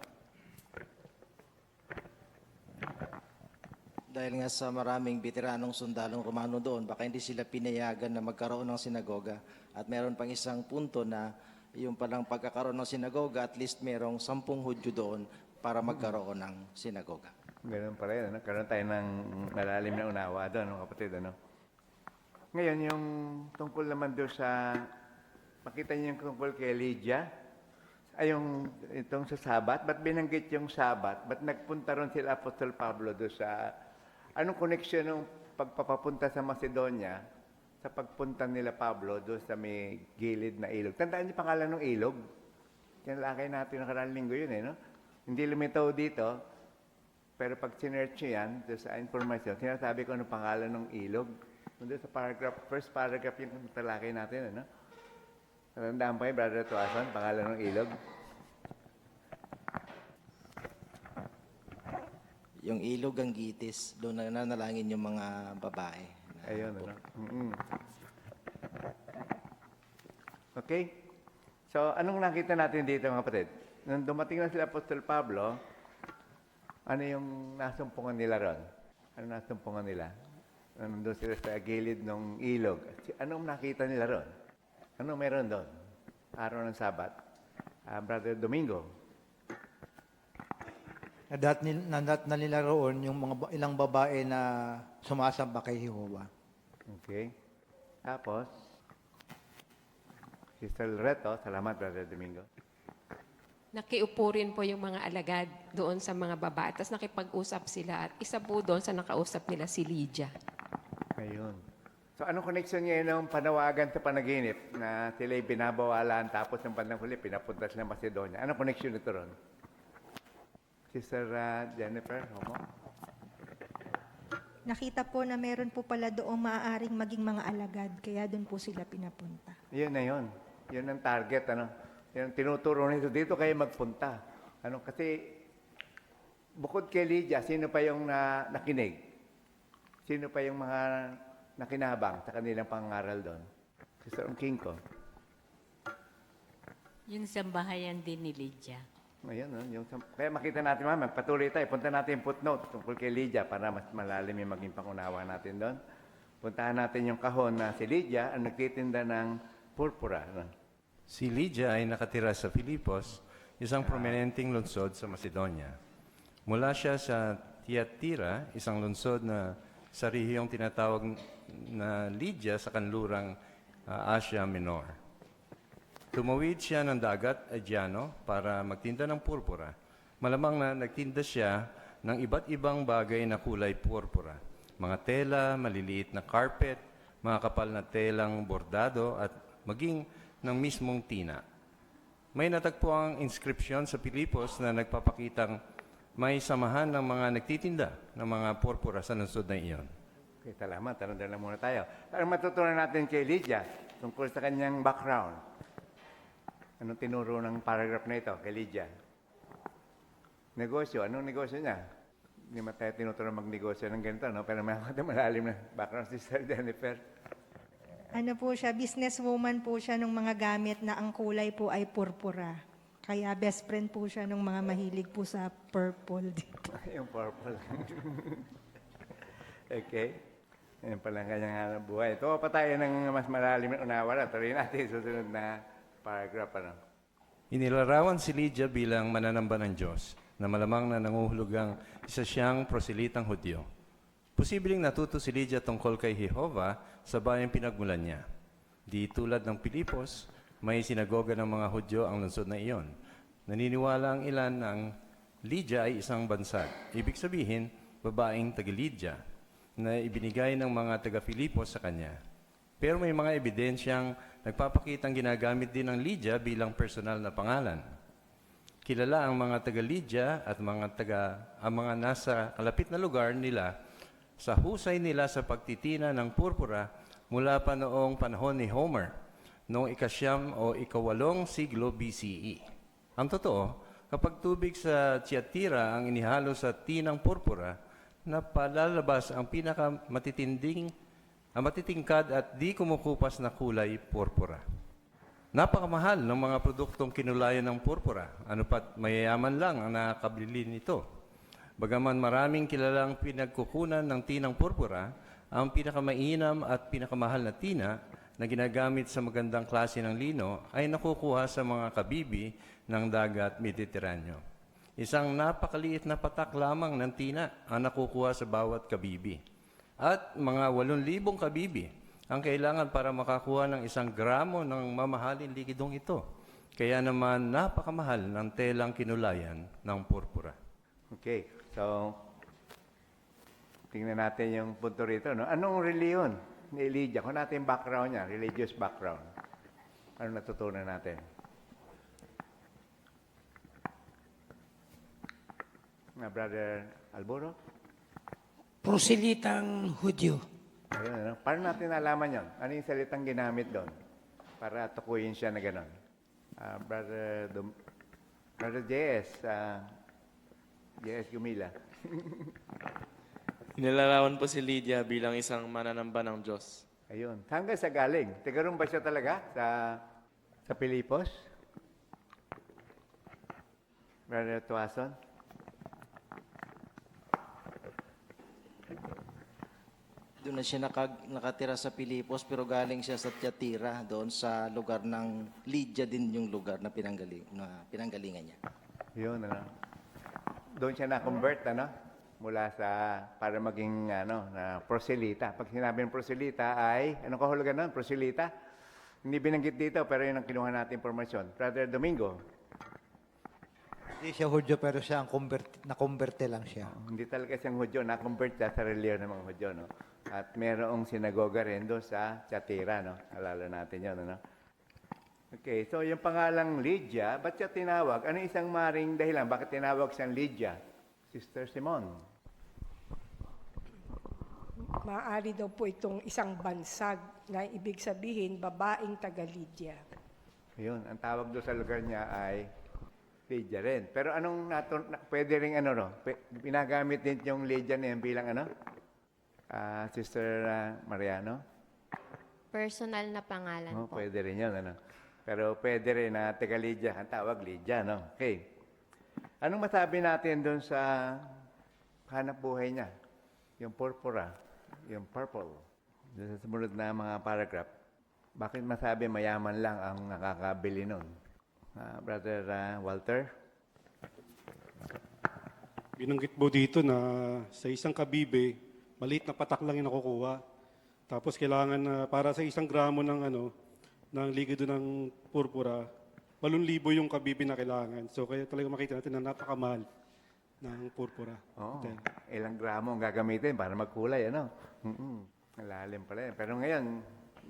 Dahil nga sa maraming veteranong sundalong Romano doon, baka hindi sila pinayagan na magkaroon ng sinagoga. At meron pang isang punto na yung palang pagkakaroon ng sinagoga, at least merong 10 Hudyo doon para magkaroon ng sinagoga. Ganun pala yun. Karoon tayo ng malalim na unawa doon, kapatid. Ngayon, yung tungkol naman doon sa, makita niyo yung tungkol kay Lydia, ay itong sa Sabat, ba't binanggit yung Sabat? Ba't nagpunta ron sila Apostol Pablo doon sa, anong connection ng pagpapapunta sa Macedonia sa pagpunta nila Pablo doon sa may gilid na ilog? Tandaan niyo pangalan ng ilog? Yan lakay natin nakaraang linggo yun no? Hindi lumitaw dito, pero pag sinearch nyo yan, doon sa information, sinasabi ko anong pangalan ng ilog. Doon sa first paragraph yung talakay natin, Tandaan pa yun, Brother Tuason, pangalan ng ilog? Yung ilog ang Gitis, doon na nanalangin yung mga babae. Ayun, Okay? So, anong nakita natin dito, mga kapatid? Nung dumating na sila Apostol Pablo, ano yung nasumpungan nila ron? Ano nasumpungan nila? Nandun sila sa gilid ng ilog. Anong nakita nila ron? Ano meron doon? Araw ng Sabat. Brother Domingo. Nadat na nila roon yung mga ilang babae na sumasamba kay Jehovah. Okay. Tapos, Sister Loreto, salamat Brother Domingo. Nakiupo rin po yung mga alagad doon sa mga babae. Tapos nakipag-usap sila at isa po doon sa nakausap nila si Lydia. Ayun. So, anong connection niya ng panawagan sa panaginip na sila'y binabawalan tapos ng bandang huli, pinapunta sila Macedonia? Anong connection nito ron? Sister Jennifer, Homo? Nakita po na meron po pala doong maaaring maging mga alagad, kaya doon po sila pinapunta. Yun na yun. Yun ang target, Yun ang tinuturo nito. Dito kayo magpunta. Kasi bukod kay Lydia, sino pa yung nakinig? Sino pa yung mga nakinabang sa kanilang pangaral doon? Sister King ko. Yung sambahayan din ni Lydia. Ayun, kaya makita natin, ma'am, patuloy tayo. Punta natin yung footnote tungkol kay Lydia para mas malalim yung maging pangunawa natin doon. Puntahan natin yung kahon na si Lydia ang nagtitinda ng purpura. Si Lydia ay nakatira sa Filipos, isang prominenteng lungsod sa Macedonia. Mula siya sa Thyatira, isang lungsod na sa rehiyong tinatawag na Lydia sa kanlurang Asia Minor. Tumawid siya ng dagat Aegeano para magtinda ng purpura. Malamang na nagtinda siya ng iba't ibang bagay na kulay purpura. Mga tela, maliliit na carpet, mga kapal na telang bordado at maging ng mismong tina. May natagpo ang inscription sa Pilipos na nagpapakitang may samahan ng mga nagtitinda ng mga purpura sa lungsod na iyon. Okay, salamat. Tanong lang muna tayo. Ang matutunan natin kay Lydia tungkol sa kanyang background. Anong tinuro ng paragraph na ito kay Lydia? Negosyo. Anong negosyo niya? Hindi man tayo tinuturo magnegosyo ng ganito, Pero may malalim na background si Sister Jennifer. Ano po siya, businesswoman po siya ng mga gamit na ang kulay po ay purpura. Kaya best friend po siya ng mga mahilig po sa purple. Yung purple. Okay. Yan pala ang kanyang hanap buhay. Ito pa tayo ng mas malalim na unawa. Tuloy natin susunod na paragraph. Ano? Inilarawan si Lydia bilang mananamba ng Diyos na malamang na nanguhulugang isa siyang proselitang Hudyo. Posibleng natuto si Lydia tungkol kay Jehovah sa bayang pinagmulan niya. Di tulad ng Pilipos, may sinagoga ng mga Hudyo ang lungsod na iyon. Naniniwala ang ilan na ang Lydia ay isang bansag. Ibig sabihin, babaeng taga-Lydia na ibinigay ng mga taga-Filipos sa kanya. Pero may mga ebidensyang nagpapakitang ginagamit din ng Lydia bilang personal na pangalan. Kilala ang mga taga-Lydia at ang mga nasa kalapit na lugar nila sa husay nila sa pagtitina ng purpura mula pa noong panahon ni Homer, noong ika-9 o ika-8 siglo BCE. Ang totoo, kapag tubig sa Thyatira ang inihalo sa tinang purpura, napalalabas ang matitingkad at di kumukupas na kulay purpura. Napakamahal ng mga produktong kinulayan ng purpura, ano pat mayayaman lang ang nakakabili nito. Bagaman maraming kilalang pinagkukunan ng tinang purpura, ang pinakamainam at pinakamahal na tina na ginagamit sa magandang klase ng lino ay nakukuha sa mga kabibi ng dagat Mediteraneo. Isang napakaliit na patak lamang ng tina ang nakukuha sa bawat kabibi. At mga 8,000 kabibi ang kailangan para makakuha ng 1 gramo ng mamahalin likidong ito. Kaya naman napakamahal ng telang kinulayan ng purpura. Okay, so tingnan natin yung punto rito. No? Anong reliyon ni Lydia? Kung natin yung background niya, religious background. Ano natutunan natin? Brother Alboro? Proselitang Hudyo. Ayun, ano? Paano natin nalaman yun? Ano yung salitang ginamit doon? Para tukuyin siya na gano'n. Brother JS, JS Gumila. Inilarawan po si Lydia bilang isang mananamba ng Diyos. Ayun. Saan ka siya galing? Tigaroon ba siya talaga sa Pilipos? Brother Tuason? Doon na siya nakatira sa Pilipos pero galing siya sa Thyatira, doon sa lugar ng Lydia din yung lugar na pinanggalingan niya. Yun, ano. Doon siya na-convert, ano? Mula para maging, na proselita. Pag sinabing proselita ay, anong kahulugan nun? Proselita? Hindi binanggit dito, pero yun ang kinuha natin informasyon. Brother Domingo. Hindi siya Hudyo, pero siya na-converte lang siya. Hindi talaga siyang Hudyo, na-convert siya sa reliyon ng mga Hudyo, no? At merong sinagoga rin doon sa Thyatira, no? Alala natin yun, ano? Okay, so yung pangalang Lydia, ba't siya tinawag? Ano isang maring dahilan? Bakit tinawag siyang Lydia? Sister Simon. Maaari daw po itong isang bansag na ibig sabihin babaeng taga-Lydia. Ayun, ang tawag doon sa lugar niya ay Lydia rin. Pero anong pwede rin pinagamit din yung Lydia na yan bilang Sister Mariano? Personal na pangalan po. Pwede rin yun, Pero pwede rin na taga-Lydia, ang tawag Lydia, no? Okay. Anong masabi natin doon sa hanap buhay niya? Yung purpura, yung purple. Doon sa sumunod na mga paragraph. Bakit masabi mayaman lang ang nakakabili nun? Brother Walter? Binanggit po dito na sa isang kabibe, maliit na patak lang yung nakukuha. Tapos kailangan para sa 1 gramo ng likido ng purpura, 8,000 yung kabibe na kailangan. So kaya talaga makita natin na napakamahal ng purpura. Oo. Ilang gramo ang gagamitin para magkulay, ano? Malalim pala yan. Pero ngayon,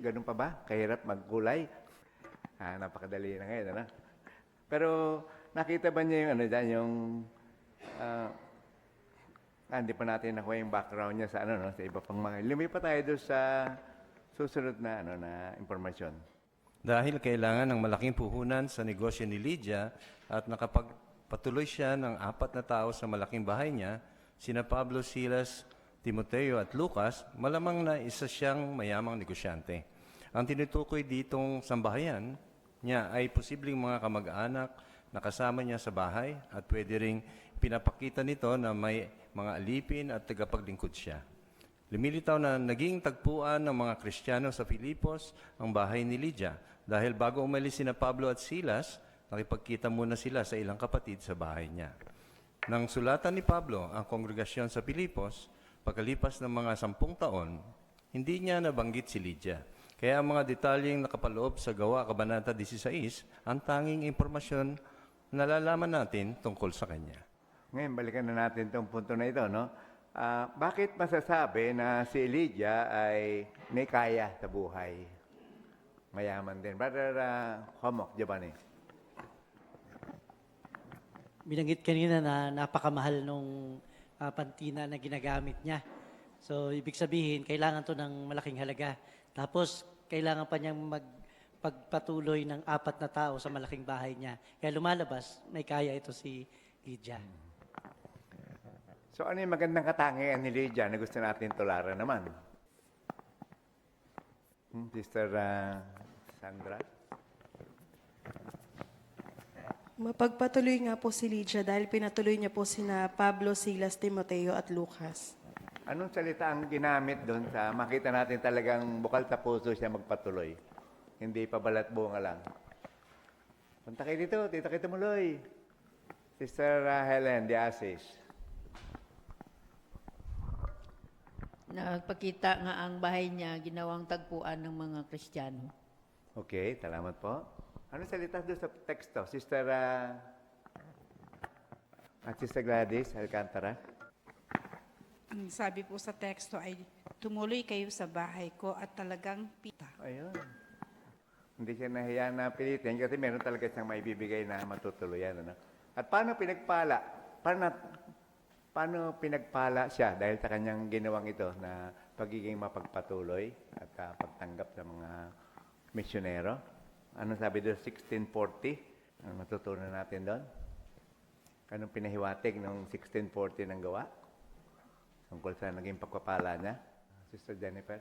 ganun pa ba? Kahirap magkulay? Napakadali na ngayon, ano? Pero nakita ba niya yung hindi pa natin nakuha yung background niya sa sa iba pang mga. Lumipat tayo doon sa susunod na na impormasyon. Dahil kailangan ng malaking puhunan sa negosyo ni Lydia at nakapagpatuloy siya ng 4 na tao sa malaking bahay niya, sina Pablo, Silas, Timoteo at Lucas, malamang na isa siyang mayamang negosyante. ang tinutukoy ditong sambahayan niya ay posibleng mga kamag-anak na kasama niya sa bahay at pwede ring pinapakita nito na may mga alipin at tagapaglingkod siya. Lumilitaw na naging tagpuan ng mga Kristiyano sa Filipos ang bahay ni Lydia dahil bago umalis sina Pablo at Silas, nakipagkita muna sila sa ilang kapatid sa bahay niya. Nang sulatan ni Pablo ang kongregasyon sa Filipos, pagkalipas ng mga 10 taon, hindi niya nabanggit si Lydia. Kaya ang mga detalyeng nakapaloob sa Gawa, Kabanata 16, ang tanging impormasyon na nalalaman natin tungkol sa kanya. Ngayon, balikan na natin itong punto na ito, no? Bakit masasabi na si Lydia ay may kaya sa buhay? Mayaman din. Brother Homok, Giovanni. Binanggit kanina na napakamahal nung pantina na ginagamit niya. So, ibig sabihin, kailangan to ng malaking halaga. Tapos, kailangan pa niyang magpagpatuloy ng 4 na tao sa malaking bahay niya. Kaya lumalabas, may kaya ito si Lydia. So ano yung magandang katangian ni Lydia na gusto natin tularan naman? Sister Sandra? Mapagpatuloy nga po si Lydia dahil pinatuloy niya po sina Pablo, Silas, Timoteo at Lucas. Anong salita ang ginamit doon sa makita natin talagang bukal sa puso siya magpatuloy? Hindi pa balat bunga lang. Punta kayo dito, Tita Kitumuloy. Sister Helen de Asis. Nagpakita nga ang bahay niya, ginawang tagpuan ng mga Kristiyano. Okay, salamat po. Anong salita doon sa teksto? Sister at Sister Gladys Alcantara? Sabi po sa teksto ay, tumuloy kayo sa bahay ko at talagang pita. Ayun. Hindi siya nahiya na pilitin kasi meron talaga siyang maibibigay na matutuluyan. Ano? At paano pinagpala? Paano pinagpala siya dahil sa kanyang ginawang ito na pagiging mapagpatuloy at pagtanggap sa mga misyonero? Ano sabi doon? 1640? Ano matutunan natin doon? Anong pinahiwatig ng 1640 ng gawa? Tungkol sa naging pagpapala niya? Sister Jennifer?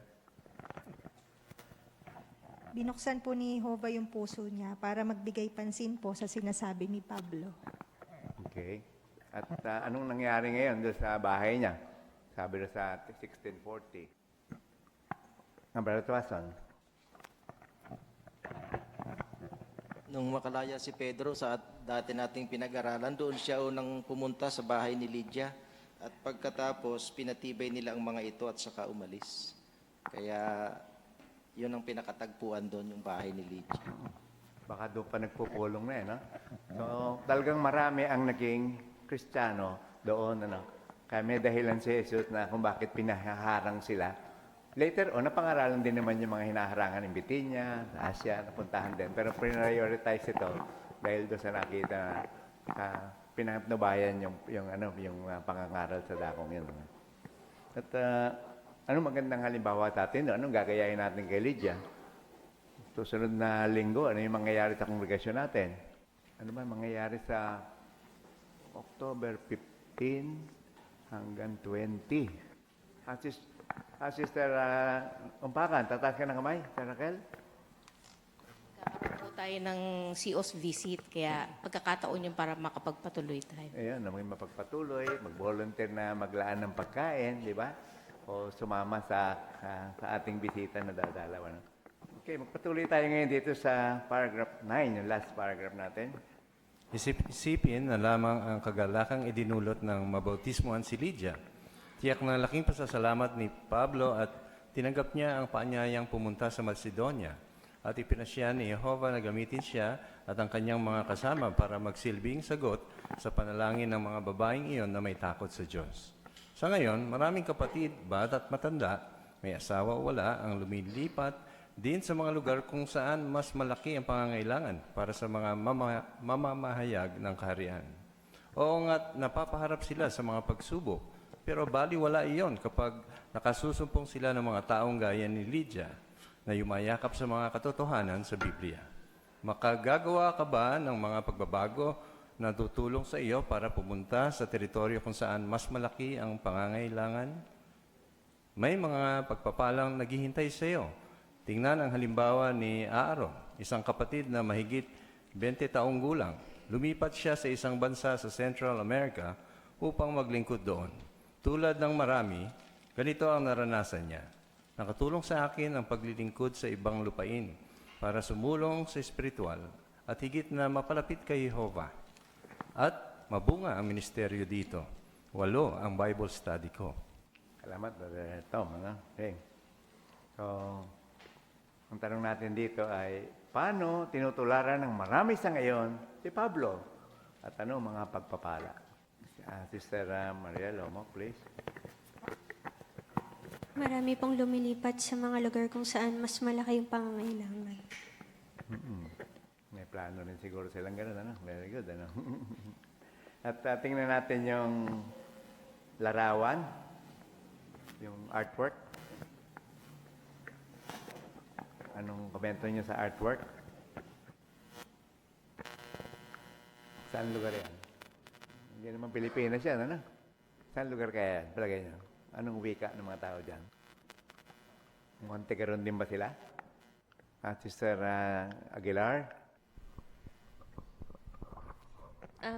Binuksan po ni Jehovah yung puso niya para magbigay pansin po sa sinasabi ni Pablo. Okay. At anong nangyari ngayon doon sa bahay niya? Sabi doon sa 1640. Brother Tuason. Nung makalaya si Pedro sa dati nating pinag-aralan, doon siya unang pumunta sa bahay ni Lydia. At pagkatapos, pinatibay nila ang mga ito at saka umalis. Kaya, yun ang pinakatagpuan doon, yung bahay ni Lydia. Baka doon pa nagpupulong na no? So, talagang marami ang naging Kristiyano doon, ano? Kaya may dahilan si Jesus na kung bakit pinahaharang sila. Later on, napangaralan din naman yung mga hinaharangan ng Bitinya, sa Asia, napuntahan din. Pero prioritize ito dahil doon sa nakita na pinapnubayan yung pangangaral sa dakong yun. At anong magandang halimbawa sa atin? Anong gagayahin natin kay Lydia? Susunod na linggo, ano yung mangyayari sa kongregasyon natin? Ano ba mangyayari sa October 15 hanggang 20? Sister Umpakan, tataas ka ng kamay, Sir Raquel? Kakaroon po tayo ng CO's visit, kaya pagkakataon yun para makapagpatuloy tayo. Ayun, maging mapagpatuloy, mag-volunteer na maglaan ng pagkain, di ba? O sumama sa ating bisita na dadalaw. Ano? Okay, magpatuloy tayo ngayon dito sa paragraph 9, yung last paragraph natin. Isipin na lamang ang kagalakang idinulot ng mabautismoan si Lydia. Tiyak na laking pasasalamat ni Pablo at tinanggap niya ang paanyayang pumunta sa Macedonia at ipinasya ni Jehovah na gamitin siya at ang kanyang mga kasama para magsilbing sagot sa panalangin ng mga babaeng iyon na may takot sa Diyos. Sa ngayon, maraming kapatid, bata at matanda, may asawa o wala, ang lumilipat din sa mga lugar kung saan mas malaki ang pangangailangan para sa mga mamamahayag ng kaharian. Oo nga't napapaharap sila sa mga pagsubok, pero baliwala iyon kapag nakasusumpong sila ng mga taong gaya ni Lydia na yumayakap sa mga katotohanan sa Biblia. Makagagawa ka ba ng mga pagbabago na tutulong sa iyo para pumunta sa teritoryo kung saan mas malaki ang pangangailangan? May mga pagpapalang naghihintay sa iyo, Tingnan ang halimbawa ni Aaron, isang kapatid na mahigit 20 taong gulang. Lumipat siya sa isang bansa sa Central America upang maglingkod doon. Tulad ng marami, ganito ang naranasan niya. Nakatulong sa akin ang paglilingkod sa ibang lupain para sumulong sa espiritual at higit na mapalapit kay Jehovah. At mabunga ang ministeryo dito. 8 ang Bible study ko. Salamat, Brother Tom. Okay. So, ang tanong natin dito ay, paano tinutularan ng marami sa ngayon si Pablo? At ano mga pagpapala? Sister Maria Lomo, please. Marami pong lumilipat sa mga lugar kung saan mas malaki yung pangangailangan. May plano rin siguro silang gano'n, ano? Very good, ano? At tingnan natin yung larawan, yung artwork. Anong komento niyo sa artwork? Saan lugar yan? Hindi naman Pilipinas yan, ano? Saan lugar kaya yan? Palagay niyo. Anong wika ng mga tao dyan? Montegaron din ba sila? Sister Aguilar?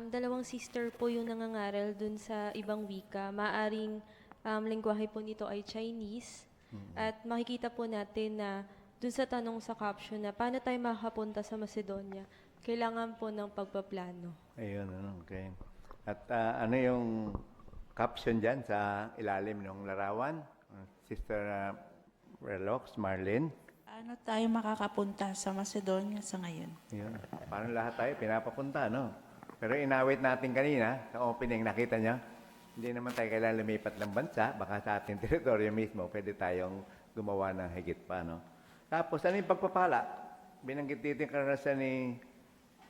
Dalawang sister po yung nangangaral dun sa ibang wika. Maaring lengguwahe po nito ay Chinese. At makikita po natin na dun sa tanong sa caption na paano tayo makapunta sa Macedonia, kailangan po ng pagpaplano. Ayun, okay. At ano yung caption dyan sa ilalim ng larawan? Sister Relox, Marlene? Paano tayo makakapunta sa Macedonia sa ngayon? Yun. Parang lahat tayo pinapapunta, no? Pero inawit natin kanina, sa opening, nakita niya, hindi naman tayo kailangan lumipat ng bansa, baka sa ating teritoryo mismo, pwede tayong gumawa ng higit pa, no? Tapos, ano yung pagpapala? Binanggit dito yung karanasan ni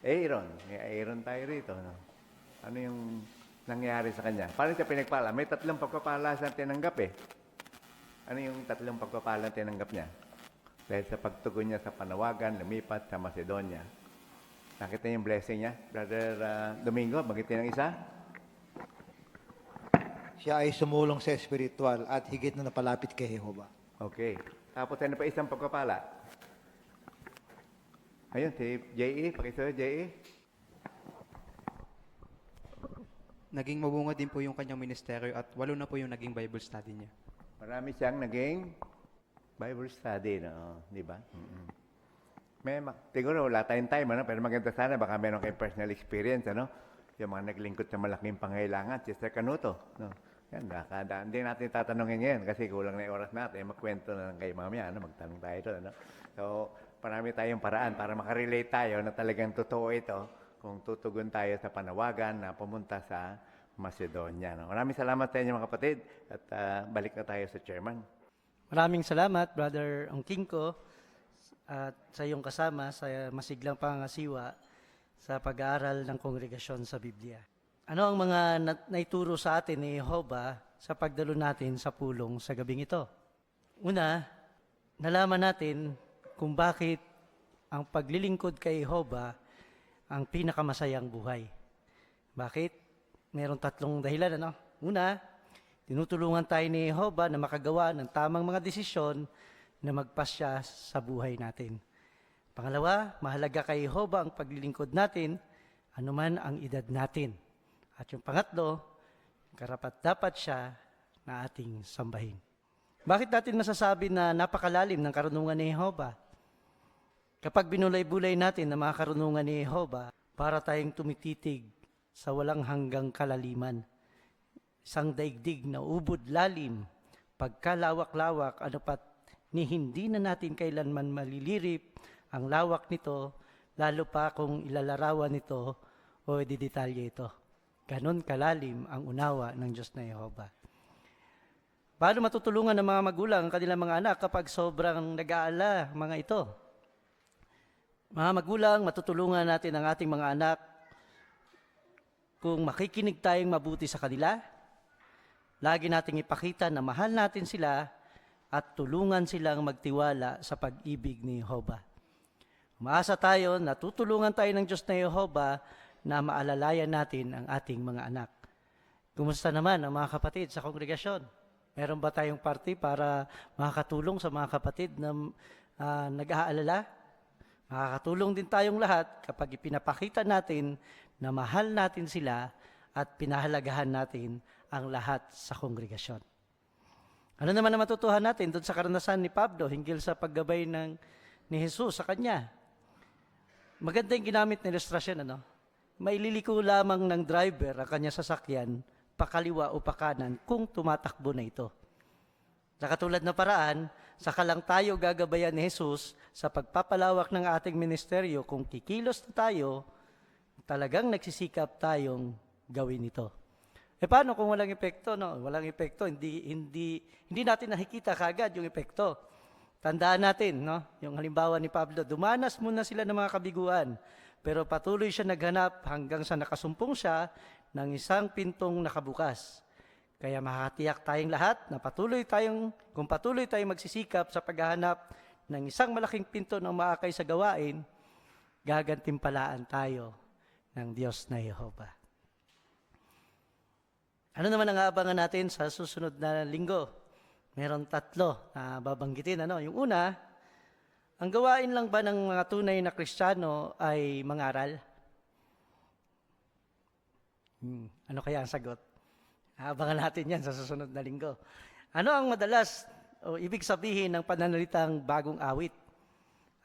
Aaron. May Aaron tayo rito, no? Ano yung nangyari sa kanya? Paano siya pinagpala? May 3 pagpapala siya tinanggap, eh. Ano yung 3 pagpapala tinanggap niya? Dahil sa pagtugon niya sa panawagan, lumipat sa Macedonia. Nakita niyo yung blessing niya? Brother Domingo, bagitin ng isa? Siya ay sumulong sa espiritual at higit na napalapit kay Jehovah. Okay. Tapos ano pa isang pagpapala? Ayun, si J.E. Pakisabi, J.E. Naging mabunga din po yung kanyang ministeryo at 8 na po yung naging Bible study niya. Marami siyang naging Bible study, no? Di ba? Siguro wala tayong time, ano? Pero maganda sana, baka meron kayong personal experience, ano? Yung mga naglingkod sa malaking pangailangan, Sister Canuto, no? Yan, hindi natin tatanungin ngayon kasi kulang na yung oras natin. Magkwento na lang kayo mamaya, ano? Magtanong tayo doon, ano? So, marami tayong paraan para makarelate tayo na talagang totoo ito kung tutugon tayo sa panawagan na pumunta sa Macedonia. No? Maraming salamat sa inyo mga kapatid at balik na tayo sa chairman. Maraming salamat, Brother Ongkingko, at sa iyong kasama sa masiglang pangasiwa sa pag-aaral ng kongregasyon sa Biblia. Ano ang mga naituro sa atin ni Jehovah sa pagdalo natin sa pulong sa gabing ito? Una, nalaman natin kung bakit ang paglilingkod kay Jehovah ang pinakamasayang buhay. Bakit? Merong 3 dahilan, ano? Una, tinutulungan tayo ni Jehovah na makagawa ng tamang mga desisyon na magpasya sa buhay natin. Pangalawa, mahalaga kay Jehovah ang paglilingkod natin, anuman ang edad natin. At yung pangatlo, karapat-dapat siya na ating sambahin. Bakit natin masasabi na napakalalim ng karunungan ni Jehovah? Kapag binulay-bulay natin ang mga karunungan ni Jehovah, para tayong tumititig sa walang hanggang kalaliman. Isang daigdig na ubod lalim, pagkalawak-lawak, ano pat ni hindi na natin kailanman malilirip ang lawak nito, lalo pa kung ilalarawan nito o didetalye ito. Ganon kalalim ang unawa ng Diyos na Jehovah. Paano matutulungan ng mga magulang ang kanilang mga anak kapag sobrang nag-aala mga ito? Mga magulang, matutulungan natin ang ating mga anak kung makikinig tayong mabuti sa kanila. Lagi nating ipakita na mahal natin sila at tulungan silang magtiwala sa pag-ibig ni Jehovah. Umaasa tayo na tutulungan tayo ng Diyos na Jehovah na maalalayan natin ang ating mga anak. Kumusta naman ang mga kapatid sa kongregasyon? Meron ba tayong party para makakatulong sa mga kapatid na nag-aalala? Makakatulong din tayong lahat kapag ipinapakita natin na mahal natin sila at pinahalagahan natin ang lahat sa kongregasyon. Ano naman ang matutuhan natin doon sa karanasan ni Pablo hinggil sa paggabay ni Jesus sa kanya? Maganda yung ginamit na ilustrasyon, ano? Maililiko lamang ng driver ang kanya sasakyan pakaliwa o pakanan kung tumatakbo na ito. Sa katulad na paraan, saka lang tayo gagabayan ni Jesus sa pagpapalawak ng ating ministeryo. Kung kikilos na tayo, talagang nagsisikap tayong gawin ito. Paano kung walang epekto? No? Walang epekto, hindi natin nakikita kagad yung epekto. Tandaan natin, no? Yung halimbawa ni Pablo, dumanas muna sila ng mga kabiguan, pero patuloy siya naghanap hanggang sa nakasumpong siya ng isang pintong nakabukas. Kaya makakatiyak tayong lahat na kung patuloy tayong magsisikap sa paghahanap ng isang malaking pinto ng maakay sa gawain, gagantimpalaan tayo ng Diyos na Yehova. Ano naman ang aabangan natin sa susunod na linggo? Meron 3 na babanggitin. Yung una, ang gawain lang ba ng mga tunay na Kristiyano ay mangaral? Ano kaya ang sagot? Aabangan natin yan sa susunod na linggo. Ano ang madalas o ibig sabihin ng pananalitang bagong awit?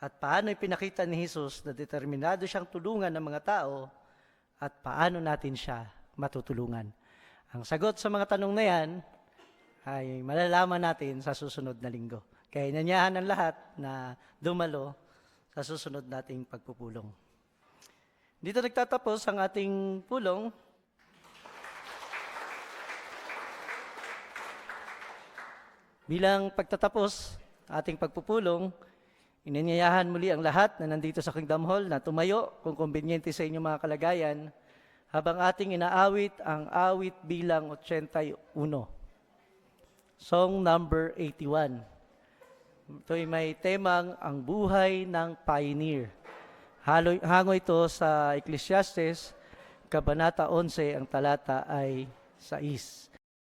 At paano ipinakita ni Jesus na determinado siyang tulungan ng mga tao at paano natin siya matutulungan? Ang sagot sa mga tanong na yan ay malalaman natin sa susunod na linggo. Kaya inanyahan ng lahat na dumalo sa susunod nating pagpupulong. Dito nagtatapos ang ating pulong. Bilang pagtatapos ating pagpupulong, inanyayahan muli ang lahat na nandito sa Kingdom Hall na tumayo kung kumbinyente sa inyong mga kalagayan habang ating inaawit ang awit bilang 81. Song number 81. Ito'y may temang ang buhay ng pioneer. Hango ito sa Ecclesiastes, Kabanata 11, ang talata ay 6.